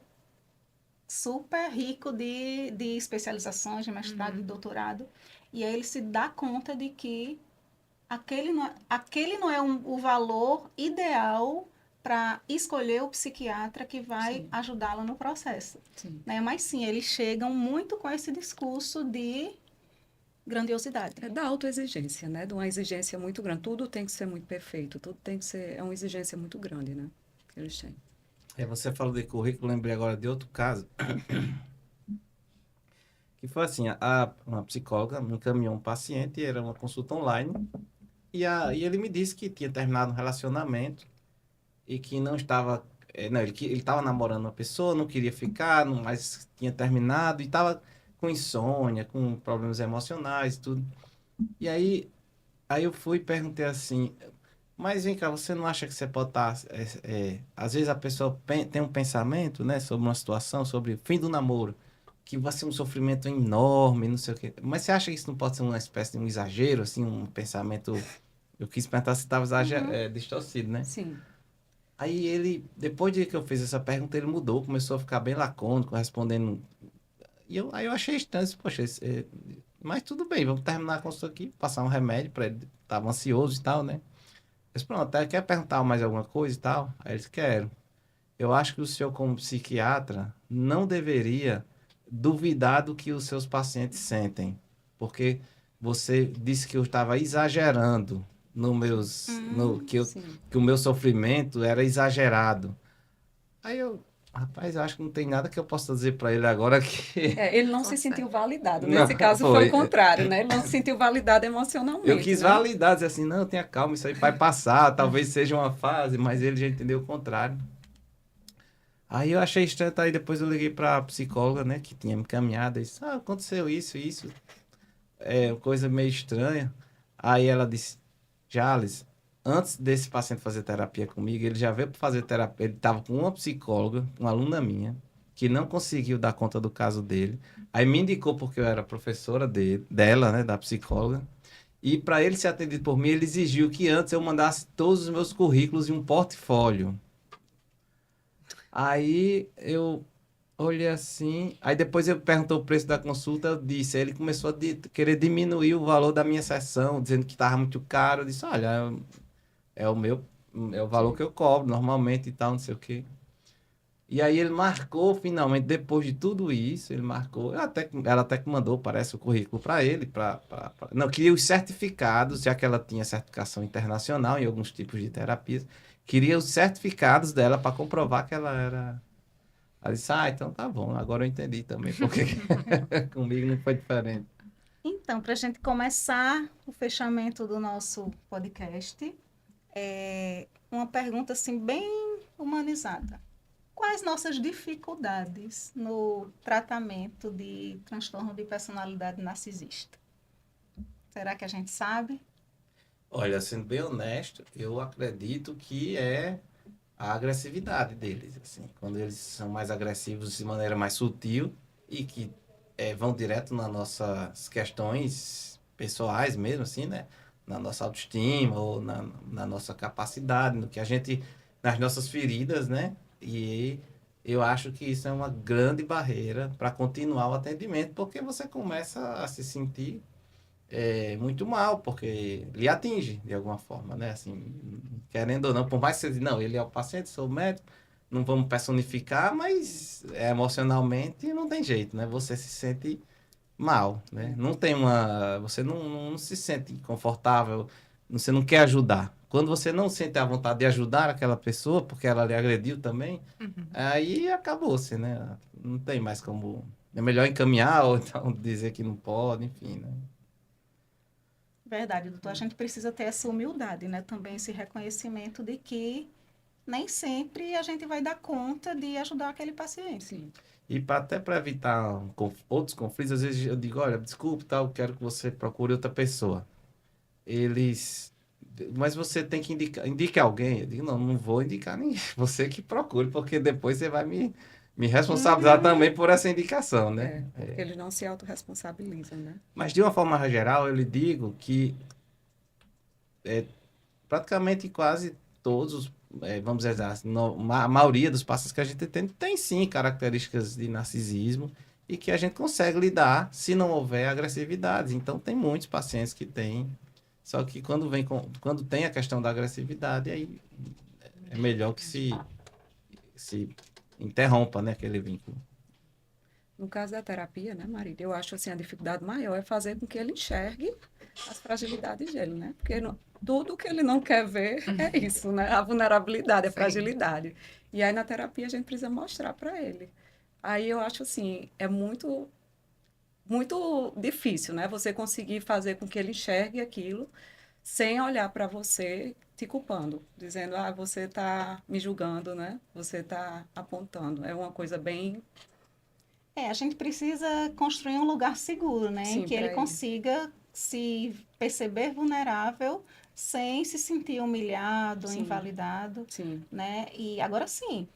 super rico de especializações, de mestrado, de doutorado, e aí ele se dá conta de que aquele não é o valor ideal para escolher o psiquiatra que vai ajudá-la no processo. Né? Mas sim, eles chegam muito com esse discurso de grandiosidade. É da autoexigência, né? De uma exigência muito grande. Tudo tem que ser muito perfeito, tudo tem que ser... É uma exigência muito grande, né? Que eles têm. Você falou de currículo, lembrei agora de outro caso. Que foi assim, uma psicóloga me encaminhou um paciente, era uma consulta online, e ele me disse que tinha terminado um relacionamento e que não estava... Não, ele estava namorando uma pessoa, não queria ficar, mas tinha terminado e estava com insônia, com problemas emocionais e tudo. E aí eu fui e perguntei assim, mas vem cá, você não acha que você pode estar... às vezes a pessoa tem um pensamento, né, sobre uma situação, sobre o fim do namoro, que vai ser um sofrimento enorme, não sei o quê. Mas você acha que isso não pode ser uma espécie de um exagero, assim, um pensamento... Eu quis perguntar se estava distorcido, né? Sim. Aí ele, depois de que eu fiz essa pergunta, ele mudou, começou a ficar bem lacônico, respondendo. Aí eu achei estranho, disse, poxa, mas tudo bem, vamos terminar com isso aqui, passar um remédio para ele, estava ansioso e tal, né? Eu disse, pronto, quer perguntar mais alguma coisa e tal? Aí ele disse, quero. Eu acho que o senhor, como psiquiatra, não deveria duvidar do que os seus pacientes sentem, porque você disse que eu estava exagerando no meus, no, que o meu sofrimento era exagerado. Aí rapaz, eu acho que não tem nada que eu possa dizer para ele agora que... Ele não se sentiu validado. Não, Nesse caso foi o contrário, né? Ele não se sentiu validado emocionalmente. Eu quis né? validar, dizer assim, não, tenha calma, isso aí vai passar, talvez seja uma fase, mas ele já entendeu o contrário. Aí eu achei estranho, aí depois eu liguei para a psicóloga, né, que tinha me encaminhado, e disse, aconteceu isso, coisa meio estranha. Aí ela disse, Jales, antes desse paciente fazer terapia comigo, ele já veio para fazer terapia, ele estava com uma psicóloga, uma aluna minha, que não conseguiu dar conta do caso dele. Aí me indicou porque eu era professora dela, né, da psicóloga. E para ele ser atendido por mim, ele exigiu que antes eu mandasse todos os meus currículos em um portfólio. Aí eu olhei assim, aí depois ele perguntou o preço da consulta, eu disse, aí ele começou a querer diminuir o valor da minha sessão, dizendo que estava muito caro. Eu disse, olha, é o valor que eu cobro normalmente e tal, não sei o quê. E aí ele marcou, finalmente, depois de tudo isso, ele marcou, ela até que mandou, parece, o currículo para ele, não, queria os certificados, já que ela tinha certificação internacional em alguns tipos de terapias, queria os certificados dela para comprovar que ela era... Ela disse, então tá bom, agora eu entendi também, porque comigo não foi diferente. Então, para a gente começar o fechamento do nosso podcast, uma pergunta assim bem humanizada. Quais nossas dificuldades no tratamento de transtorno de personalidade narcisista? Será que a gente sabe? Olha, sendo bem honesto, eu acredito que é a agressividade deles, assim, quando eles são mais agressivos de maneira mais sutil e que vão direto nas nossas questões pessoais mesmo, assim, né? Na nossa autoestima ou na nossa capacidade, no que a gente, nas nossas feridas, né? E eu acho que isso é uma grande barreira para continuar o atendimento, porque você começa a se sentir muito mal, porque lhe atinge de alguma forma, né? Assim, querendo ou não, por mais que você diga, não, ele é o paciente, sou o médico, não vamos personificar, mas emocionalmente não tem jeito, né? Você se sente mal, né? Não tem você não se sente confortável, você não quer ajudar. Quando você não sente a vontade de ajudar aquela pessoa, porque ela lhe agrediu também, aí acabou-se, né? Não tem mais como. É melhor encaminhar ou então dizer que não pode, enfim, né? Verdade, doutor. A gente precisa ter essa humildade, né? Também esse reconhecimento de que nem sempre a gente vai dar conta de ajudar aquele paciente. Sim. E até para evitar outros conflitos, às vezes eu digo, olha, desculpe, tal, quero que você procure outra pessoa. Eles, mas você tem que indique alguém. Eu digo, não, não vou indicar ninguém. Você que procure, porque depois você vai me responsabilizar também por essa indicação, né? Porque eles não se autorresponsabilizam, né? Mas de uma forma geral, eu lhe digo que praticamente quase todos, vamos dizer assim, a maioria dos pacientes que a gente tem sim características de narcisismo e que a gente consegue lidar se não houver agressividade. Então, tem muitos pacientes que têm, só que quando tem a questão da agressividade, aí é melhor que se interrompa, né, aquele vínculo. No caso da terapia, né, Marília, eu acho assim, a dificuldade maior é fazer com que ele enxergue as fragilidades dele, né? Porque tudo que ele não quer ver é isso, né? A vulnerabilidade, a Sim. fragilidade. E aí na terapia a gente precisa mostrar para ele. Aí eu acho assim, é muito difícil, né? Você conseguir fazer com que ele enxergue aquilo sem olhar para você te culpando, dizendo, você está me julgando, né? Você está apontando. É uma coisa bem, A gente precisa construir um lugar seguro, né? Em sim, que ele para ele. consiga se perceber vulnerável sem se sentir humilhado, Sim, invalidado, sim. né? E agora sim,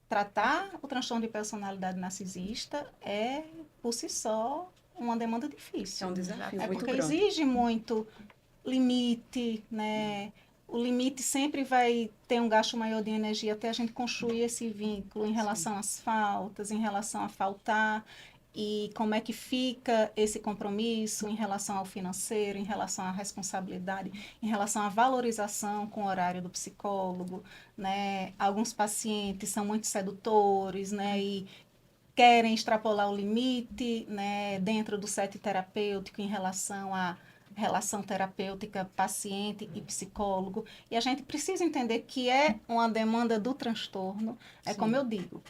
tratar o transtorno de personalidade narcisista é, por si só, uma demanda É difícil. um desafio É muito porque grande. exige muito limite, né? O limite sempre vai ter um gasto maior de energia até a gente construir esse vínculo em Sim, relação às faltas, em relação a faltar e como é que fica esse compromisso em relação ao financeiro, em relação à responsabilidade, em relação à valorização com o horário do psicólogo, né? Alguns pacientes são muito sedutores, né? E querem extrapolar o limite, né, dentro do set terapêutico em relação à relação terapêutica paciente e psicólogo. E a gente precisa entender que é uma demanda do transtorno. É como sim. eu digo,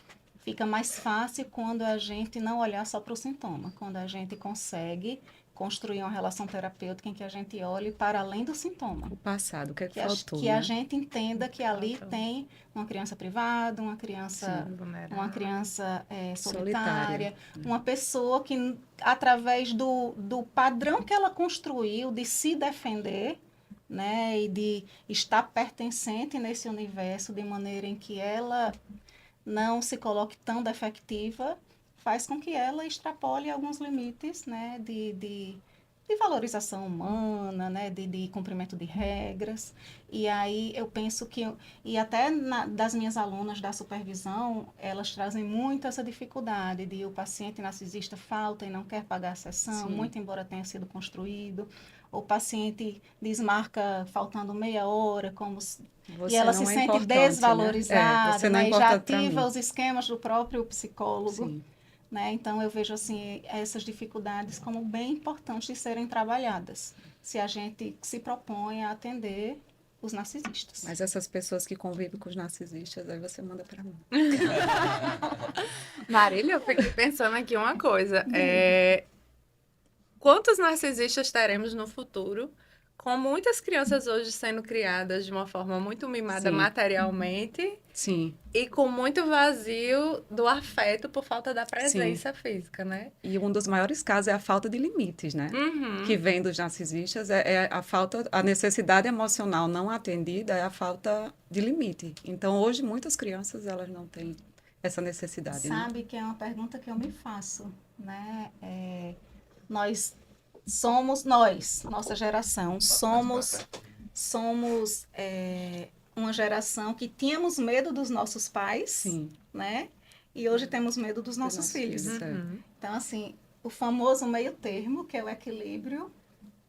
fica mais fácil quando a gente não olhar só para o sintoma, quando a gente consegue construir uma relação terapêutica em que a gente olhe para além do sintoma O passado, o que é que que faltou, que a né? gente entenda que ali Faltou. tem uma criança privada, Sim, uma criança solitária. solitária, uma pessoa que, através do padrão que ela construiu de se defender, né, e de estar pertencente nesse universo de maneira em que ela não se coloque tão defectiva, faz com que ela extrapole alguns limites, né, de valorização humana, né, de cumprimento de regras. E aí eu penso que, e até das minhas alunas da supervisão, elas trazem muito essa dificuldade de o paciente narcisista falta e não quer pagar a sessão, Sim. muito embora tenha sido construído. O paciente desmarca faltando meia hora, e ela se não é sente importante, né? desvalorizada, Você não é né, e já importante pra ativa mim. os esquemas do próprio psicólogo. Sim. Né? Então, eu vejo assim, essas dificuldades como bem importantes de serem trabalhadas, se a gente se propõe a atender os narcisistas. Mas essas pessoas que convivem com os narcisistas, aí você manda para mim. Marília, eu fiquei pensando aqui uma coisa. Quantos narcisistas teremos no futuro, com muitas crianças hoje sendo criadas de uma forma muito mimada Sim. materialmente Sim. e com muito vazio do afeto por falta da presença física, né? E um dos maiores casos é a falta de limites, né? Uhum. Que vem dos narcisistas, é a falta, a necessidade emocional não atendida, é a falta de limite. Então, hoje, muitas crianças, elas não têm essa necessidade, né? Sabe que é uma pergunta que eu me faço, né? Nós, nossa geração, somos uma geração que tínhamos medo dos nossos pais, Sim. né? E hoje temos medo dos nossos filhos. Uhum. Então, assim, o famoso meio termo, que é o equilíbrio,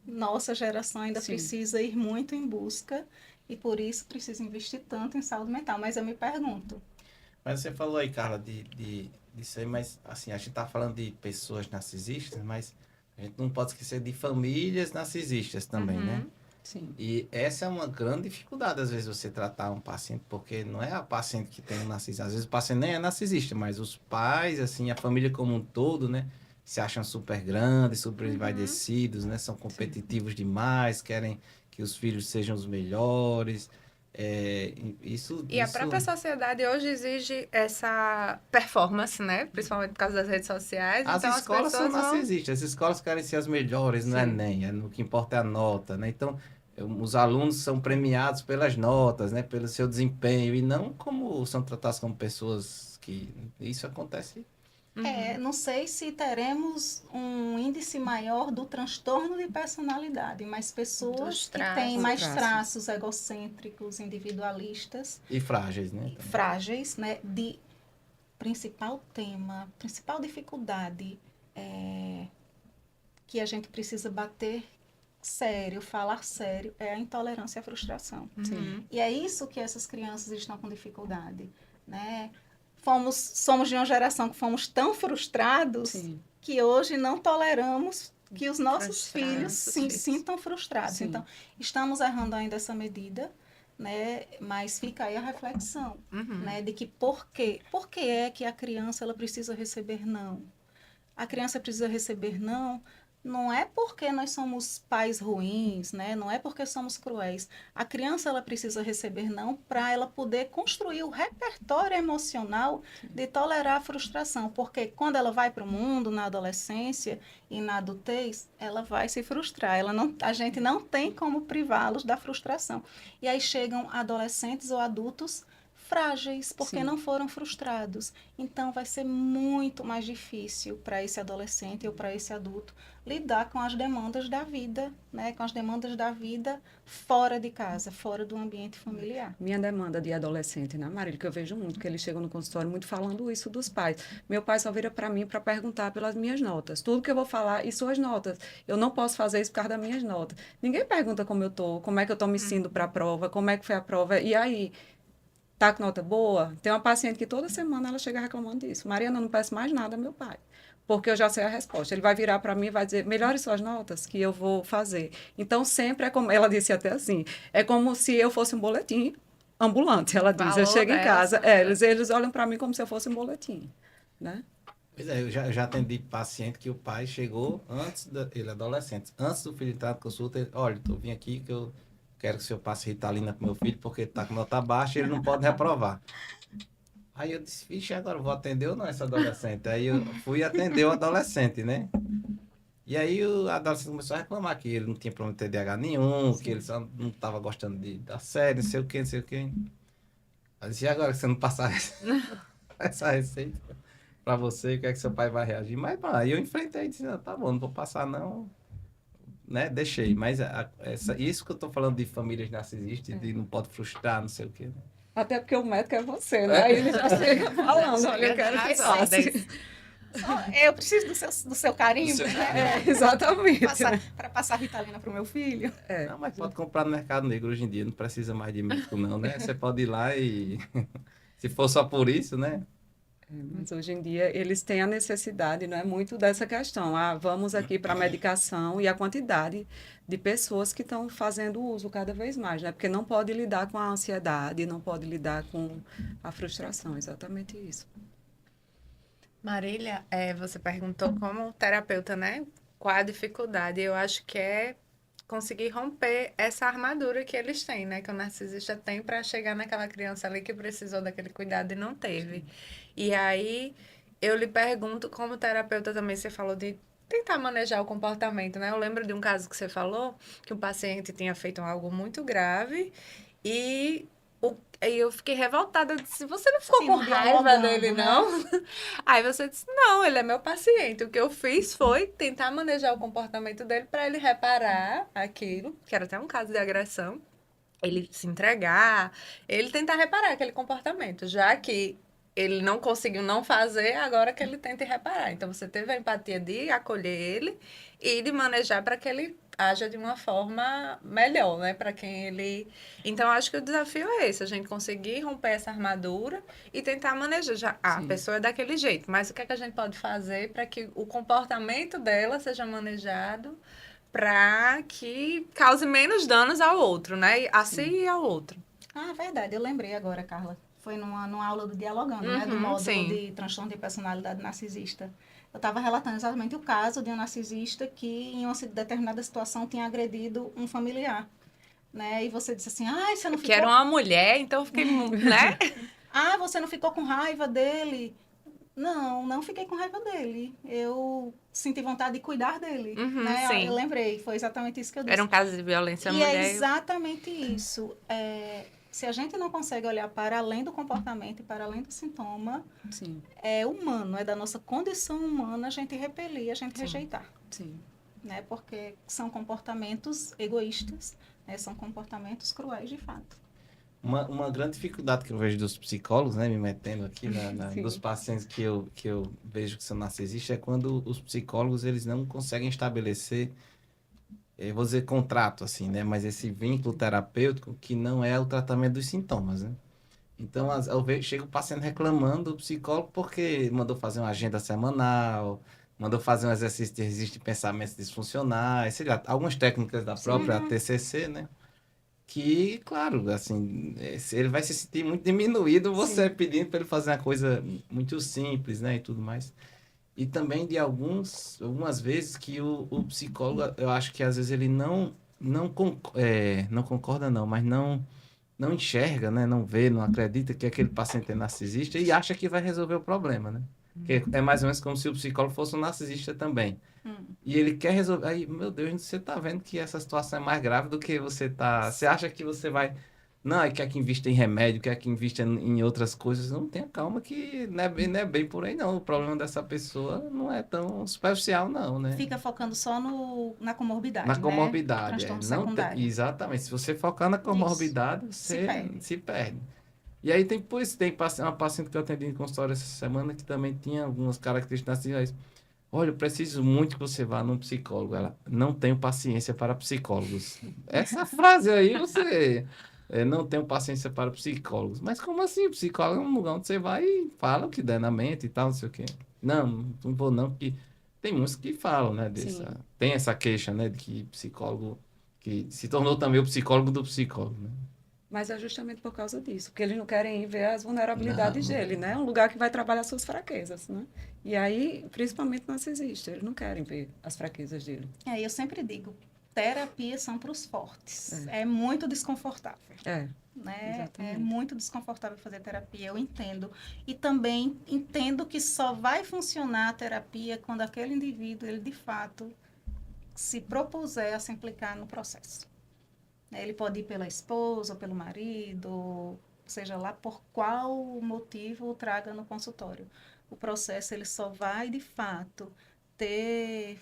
nossa geração ainda Sim. precisa ir muito em busca e por isso precisa investir tanto em saúde mental. Mas eu me pergunto, Mas você falou aí, Carla, disso aí, mas assim, a gente tá falando de pessoas narcisistas, mas a gente não pode esquecer de famílias narcisistas também, Uhum. né? Sim. E essa é uma grande dificuldade, às vezes, você tratar um paciente, porque não é a paciente que tem um narcisista. Às vezes o paciente nem é narcisista, mas os pais, assim, a família como um todo, né? Se acham super grandes, super envaidecidos, né? São competitivos demais, querem que os filhos sejam os melhores. E a própria sociedade hoje exige essa performance, né? Principalmente por causa das redes sociais. As Então, escolas são pessoas vão... narcisistas, as escolas querem ser as melhores no Sim. Enem, o que importa é a nota, né? Então, os alunos são premiados pelas notas, né? Pelo seu desempenho, e não como são tratados como pessoas que... Isso acontece. não sei se teremos um índice maior do transtorno de personalidade, mas pessoas Dos que traços. têm mais Traços. traços egocêntricos, individualistas, E frágeis, né? Também. frágeis, né? De principal tema, principal dificuldade que a gente precisa bater sério, falar sério, é a intolerância à frustração. Uhum. E é isso que essas crianças estão com dificuldade, né? Somos de uma geração que fomos tão frustrados Sim. que hoje não toleramos que os nossos Frustrar filhos nossos se filhos. sintam frustrados. Sim. Então, estamos errando ainda essa medida, né? Mas fica aí a reflexão, Uhum. né? De que por que é que a criança ela precisa receber não? A criança precisa receber não é porque nós somos pais ruins, né? Não é porque somos cruéis. A criança ela precisa receber não para ela poder construir o repertório emocional de tolerar a frustração, porque quando ela vai para o mundo na adolescência e na adultez, ela vai se frustrar. A gente não tem como privá-los da frustração. E aí chegam adolescentes ou adultos frágeis, porque Sim. não foram frustrados. Então, vai ser muito mais difícil para esse adolescente ou para esse adulto lidar com as demandas da vida, né? Com as demandas da vida fora de casa, fora do ambiente familiar. Minha demanda de adolescente, né, Marília, que eu vejo muito, que eles chegam no consultório muito falando isso dos pais. Meu pai só vira para mim para perguntar pelas minhas notas. Tudo que eu vou falar, e suas notas. Eu não posso fazer isso por causa das minhas notas. Ninguém pergunta como eu tô, como é que eu tô me sentindo para a prova, como é que foi a prova. E aí, tá com nota boa? Tem uma paciente que toda semana ela chega reclamando disso. Mariana, não peço mais nada ao meu pai, porque eu já sei a resposta. Ele vai virar para mim e vai dizer, melhore suas notas, que eu vou fazer. Então, sempre é como, ela disse até assim, é como se eu fosse um boletim ambulante. Ela diz, eu Valor chego em dessa, casa, né? eles olham para mim como se eu fosse um boletim, né? Pois é, eu já atendi paciente que o pai chegou ele é adolescente, antes do filho entrar na consulta, ele, olha, eu vim aqui que eu quero que o senhor passe Ritalina pro meu filho, porque ele tá com nota baixa e ele não pode reprovar. Aí eu disse, vixe, agora eu vou atender ou não esse adolescente? Aí eu fui atender o adolescente, né? E aí o adolescente começou a reclamar que ele não tinha problema de TDAH nenhum, que ele só não estava gostando da série, não sei o que, não sei o que. Eu disse, e agora que você não passar essa receita pra você, o que é que seu pai vai reagir? Mas, pá, aí eu enfrentei e disse, não, tá bom, não vou passar não. né, deixei. Mas isso que eu tô falando de famílias narcisistas, de não pode frustrar, não sei o quê. Né? Até porque o médico é você, né? Aí ele já chega falando, olha, eu quero que passe. Eu preciso do seu carinho, né? Exatamente. Para passar Ritalina para o meu filho. Não, mas pode comprar no Mercado Negro hoje em dia, não precisa mais de médico não, né? Você pode ir lá e... Se for só por isso, né? Mas hoje em dia eles têm a necessidade, não é muito dessa questão. Ah, vamos aqui para a medicação e a quantidade de pessoas que estão fazendo uso cada vez mais, né? Porque não pode lidar com a ansiedade, não pode lidar com a frustração, exatamente isso. Marília, você perguntou como terapeuta, né? Qual a dificuldade? Eu acho que é conseguir romper essa armadura que eles têm, né? Que o narcisista tem para chegar naquela criança ali que precisou daquele cuidado e não teve. E aí eu lhe pergunto, como terapeuta também, você falou de tentar manejar o comportamento, né? Eu lembro de um caso que você falou que o paciente tinha feito algo muito grave e aí eu fiquei revoltada. Eu disse, você não ficou Sim, com não raiva dialogando, dele, né? não? Aí você disse, não, ele é meu paciente. O que eu fiz foi tentar manejar o comportamento dele para ele reparar aquilo, que era até um caso de agressão, ele se entregar, ele tentar reparar aquele comportamento, já que ele não conseguiu não fazer, agora que ele tente reparar. Então, você teve a empatia de acolher ele e de manejar para que ele haja de uma forma melhor, né? Para quem ele... Então, acho que o desafio é esse, a gente conseguir romper essa armadura e tentar manejar. A Sim. pessoa é daquele jeito, mas o que é que a gente pode fazer para que o comportamento dela seja manejado para que cause menos danos ao outro, né? A si e ao outro. Ah, verdade, eu lembrei agora, Carla. Foi numa aula do Dialogando, né? Do Uhum, módulo sim. de transtorno de personalidade narcisista. Eu estava relatando exatamente o caso de um narcisista que, em uma determinada situação, tinha agredido um familiar. Né? E você disse assim, ah, você não Que ficou... era uma mulher, então eu fiquei, né? Ah, você não ficou com raiva dele? Não, não fiquei com raiva dele. Eu senti vontade de cuidar dele. Uhum, Né? sim. Eu lembrei, foi exatamente isso que eu disse. Era um caso de violência à E é mulher. exatamente isso. Se a gente não consegue olhar para além do comportamento e para além do sintoma, Sim, é humano, é da nossa condição humana a gente repelir, a gente Sim. rejeitar. sim. Né? Porque são comportamentos egoístas, né? São comportamentos cruéis de fato. Uma grande dificuldade que eu vejo dos psicólogos, né, me metendo aqui Sim. dos pacientes que eu vejo que são narcisistas, é quando os psicólogos eles não conseguem estabelecer, vou dizer, contrato, assim, né, mas esse vínculo terapêutico que não é o tratamento dos sintomas, né. Então, eu vejo, chega o paciente reclamando do psicólogo porque mandou fazer uma agenda semanal, mandou fazer um exercício de resistir de pensamentos disfuncionais, sei lá, algumas técnicas da própria TCC, né? Que, claro, assim, ele vai se sentir muito diminuído você Sim. pedindo para ele fazer uma coisa muito simples, né, e tudo mais. E também de algumas vezes que o psicólogo, eu acho que às vezes ele não concorda não, mas não enxerga, né, não vê, não acredita que aquele paciente é narcisista e acha que vai resolver o problema, né? Que é mais ou menos como se o psicólogo fosse um narcisista também. E ele quer resolver. Aí, meu Deus, você tá vendo que essa situação é mais grave do que você tá. Você acha que você vai. Não, aí quer que invista em remédio, quer que invista em outras coisas. Não, tenha calma que não é bem por aí, não. O problema dessa pessoa não é tão superficial, não, né? Fica focando só na comorbidade, Na né? comorbidade. Transtorno Não secundário. exatamente. Se você focar na comorbidade, você perde. se perde. E aí por isso tem uma paciente que eu atendi em consultório essa semana que também tinha algumas características narcisistas. Olha, eu preciso muito que você vá num psicólogo. Ela, não tenho paciência para psicólogos. Essa frase aí, você... não tenho paciência para psicólogos. Mas como assim? O psicólogo é um lugar onde você vai e fala o que der na mente e tal, não sei o quê. Não vou não, porque tem muitos que falam, né? Sim. Tem essa queixa, né? De que psicólogo... Que se tornou também o psicólogo do psicólogo, né? Mas é justamente por causa disso, porque eles não querem ir ver as vulnerabilidades Não. dele, né? Um lugar que vai trabalhar suas fraquezas, né? E aí, principalmente narcisista, eles não querem ver as fraquezas dele. Eu sempre digo, terapias são para os fortes. É muito desconfortável. Né? Exatamente. É muito desconfortável fazer terapia, eu entendo. E também entendo que só vai funcionar a terapia quando aquele indivíduo, ele de fato, se propuser a se implicar no processo. Ele pode ir pela esposa, ou pelo marido, seja lá por qual motivo o traga no consultório. O processo ele só vai, de fato, ter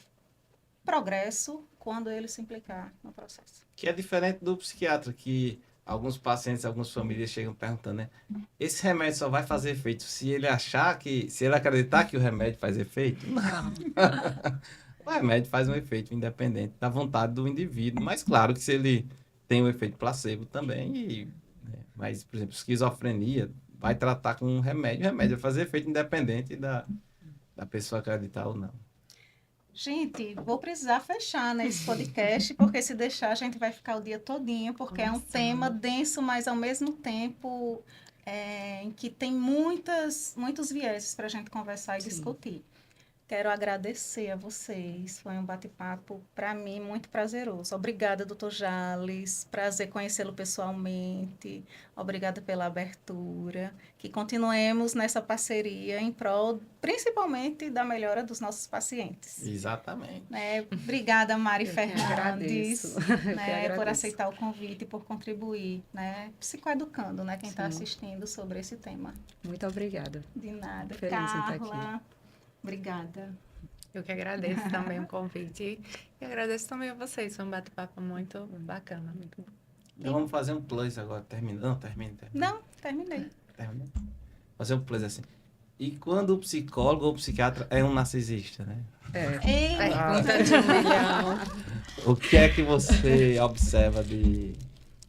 progresso quando ele se implicar no processo. Que é diferente do psiquiatra, que alguns pacientes, algumas famílias chegam perguntando, né? Esse remédio só vai fazer efeito se ele se ele acreditar que o remédio faz efeito? Não. O remédio faz um efeito independente da vontade do indivíduo. Mas claro que se ele tem um efeito placebo também, né? Mas, por exemplo, esquizofrenia vai tratar com um remédio. O remédio vai fazer efeito independente da pessoa acreditar ou não. Gente, vou precisar fechar nesse podcast, porque se deixar a gente vai ficar o dia todinho, porque é um tema denso, mas ao mesmo tempo em que tem muitos vieses para a gente conversar e discutir. Quero agradecer a vocês, foi um bate-papo, para mim, muito prazeroso. Obrigada, doutor Jales, prazer conhecê-lo pessoalmente, obrigada pela abertura, que continuemos nessa parceria em prol, principalmente, da melhora dos nossos pacientes. Exatamente. Obrigada, Mari Eu que Fernandes, agradeço. Eu que por agradeço. aceitar o convite e por contribuir, psicoeducando, quem está Sim. assistindo sobre esse tema. Muito obrigada. De nada. Feliz em estar aqui. Carla, obrigada. Eu que agradeço também o convite e agradeço também a vocês. Foi um bate-papo muito bacana. Então vamos fazer um plus agora. Termina. Não, termina. Não, terminei. Termina. Fazer um plus assim. E quando o psicólogo ou o psiquiatra é um narcisista, né? Ei, Pergunta de 1 milhão. O que é que você observa de...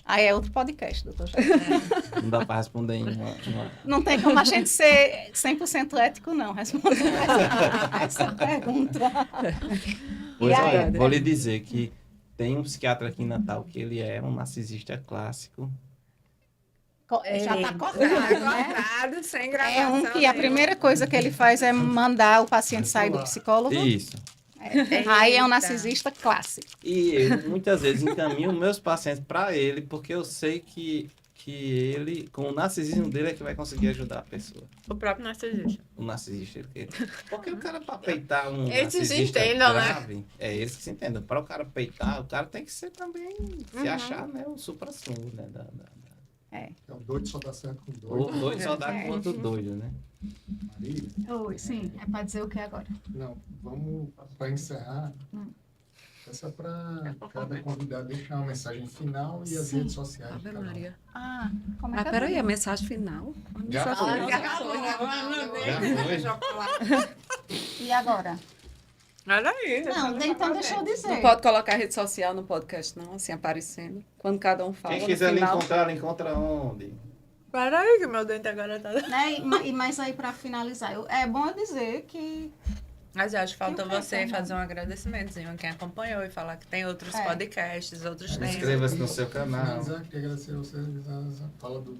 aí é outro podcast, doutor Jales. Não dá para responder em uma... Não tem como a gente ser 100% ético, não, respondendo essa pergunta. Pois E aí? olha, vou lhe dizer que tem um psiquiatra aqui em Natal que ele é um narcisista clássico. Já está Tá cortado, né? cortado, sem gravação. É um que a primeira coisa que ele faz é mandar o paciente sair do psicólogo. Isso. Aí é um Eita. narcisista clássico. E eu, muitas vezes, encaminho meus pacientes para ele, porque eu sei que ele, com o narcisismo dele, é que vai conseguir ajudar a pessoa. O próprio narcisista. O narcisista. Porque o cara, para peitar um Eles se narcisista entendam, né? grave, eles que se entendam. Para o cara peitar, o cara tem que ser também, se achar, né, o supra-sumo, né, Então, doido só dá certo com o doido. doido só dá com outro doido, né? Marília, Oi, sim. É para dizer o que agora? não, vamos para encerrar. Essa é para cada convidado deixar uma mensagem final e as redes sociais. de Ave cada um. Maria. Ah, como é Mas que peraí, eu a mensagem final? Já foi. Já foi. E agora? Olha aí. Não, então deixa eu Não dizer. pode colocar rede social no podcast, não, assim, aparecendo. Quando cada um fala. Quem no quiser lhe final, encontrar, lhe encontra onde? Peraí, que meu dente agora tá... Mas aí, para finalizar, é bom eu dizer que Mas eu acho que falta E o que é, você Fernanda? fazer um agradecimentozinho a quem acompanhou e falar que tem outros É. podcasts, outros temas. Inscreva-se no seu canal. Finalizar, queria agradecer a você, Zaza, fala do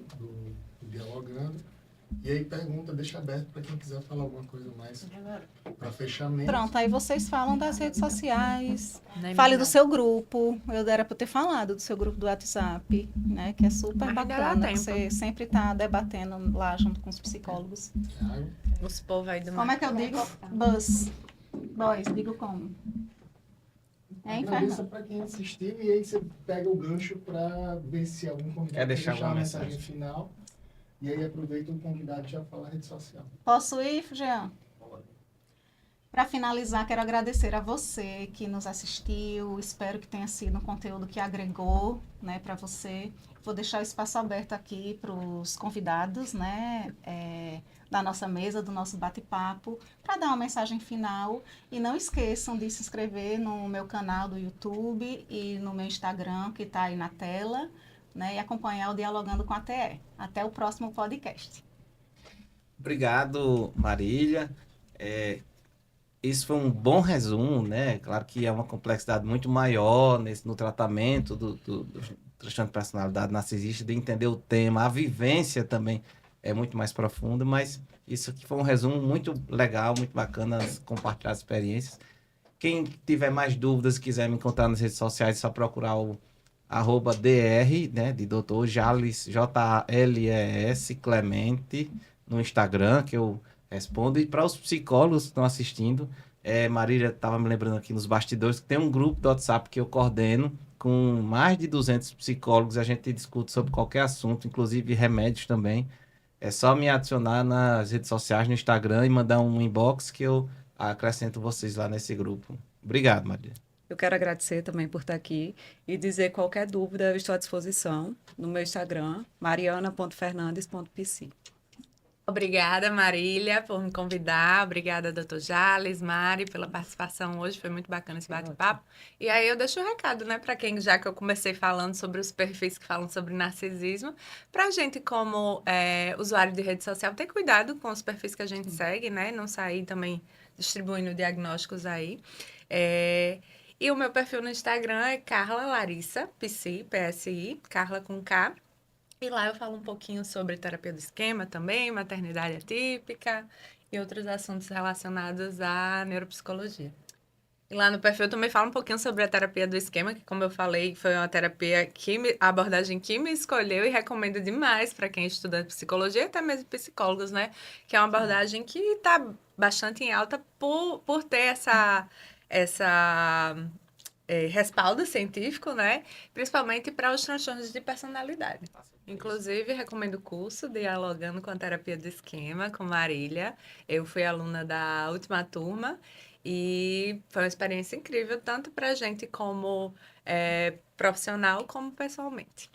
Dialogando. E aí pergunta, deixa aberto para quem quiser falar alguma coisa mais para fechamento. pronto, aí vocês falam das redes sociais. Nem Fale me do dá. seu grupo. Eu era para ter falado do seu grupo do WhatsApp, que é super Mas ainda dá bacana. tempo. Você sempre está debatendo lá junto com os psicólogos. Thiago, Os povos aí do Como é que eu digo? Boys, digo como? agradeça para quem assistiu e aí você pega o gancho para ver se algum convidado Quer deixar uma alguma mensagem mensagem? final. E aí aproveita o convidado já falar a rede social. Posso ir, Jean? Para finalizar, quero agradecer a você que nos assistiu. Espero que tenha sido um conteúdo que agregou, para você. Vou deixar o espaço aberto aqui para os convidados, da nossa mesa, do nosso bate-papo, para dar uma mensagem final. E não esqueçam de se inscrever no meu canal do YouTube e no meu Instagram, que está aí na tela, e acompanhar o Dialogando com a TE. Até o próximo podcast. Obrigado, Marília. Esse foi um bom resumo, né? Claro que é uma complexidade muito maior no tratamento do transtorno de personalidade narcisista, de entender o tema, a vivência também é muito mais profunda, mas isso aqui foi um resumo muito legal, muito bacana, compartilhar as experiências. Quem tiver mais dúvidas, quiser me encontrar nas redes sociais, é só procurar o @dr, né, de Dr. Jales, Jales Clemente, no Instagram, que eu respondo. E para os psicólogos que estão assistindo, Marília estava me lembrando aqui nos bastidores que tem um grupo do WhatsApp que eu coordeno com mais de 200 psicólogos. A gente discute sobre qualquer assunto, inclusive remédios também. É só me adicionar nas redes sociais, no Instagram, e mandar um inbox que eu acrescento vocês lá nesse grupo. Obrigado, Marília. Eu quero agradecer também por estar aqui e dizer qualquer dúvida, eu estou à disposição no meu Instagram, mariana.fernandes.pc. Obrigada, Marília, por me convidar. Obrigada, doutor Jales, Mari, pela participação hoje. Foi muito bacana esse Foi bate-papo. E aí eu deixo o recado, né, para quem, já que eu comecei falando sobre os perfis que falam sobre narcisismo, para a gente, como usuário de rede social, ter cuidado com os perfis que a gente segue, né? Não sair também distribuindo diagnósticos aí. E o meu perfil no Instagram é Carla Larissa, PSI, PSI, Carla com K. E lá eu falo um pouquinho sobre terapia do esquema também, maternidade atípica e outros assuntos relacionados à neuropsicologia. E lá no perfil eu também falo um pouquinho sobre a terapia do esquema, que como eu falei, foi uma terapia a abordagem que me escolheu e recomendo demais para quem estuda psicologia, até mesmo psicólogos, né? Que é uma abordagem que está bastante em alta por ter essa respaldo científico, né? Principalmente para os transtornos de personalidade. Inclusive, recomendo o curso Dialogando com a Terapia do Esquema, com Marília. Eu fui aluna da última turma e foi uma experiência incrível, tanto para a gente como profissional, como pessoalmente.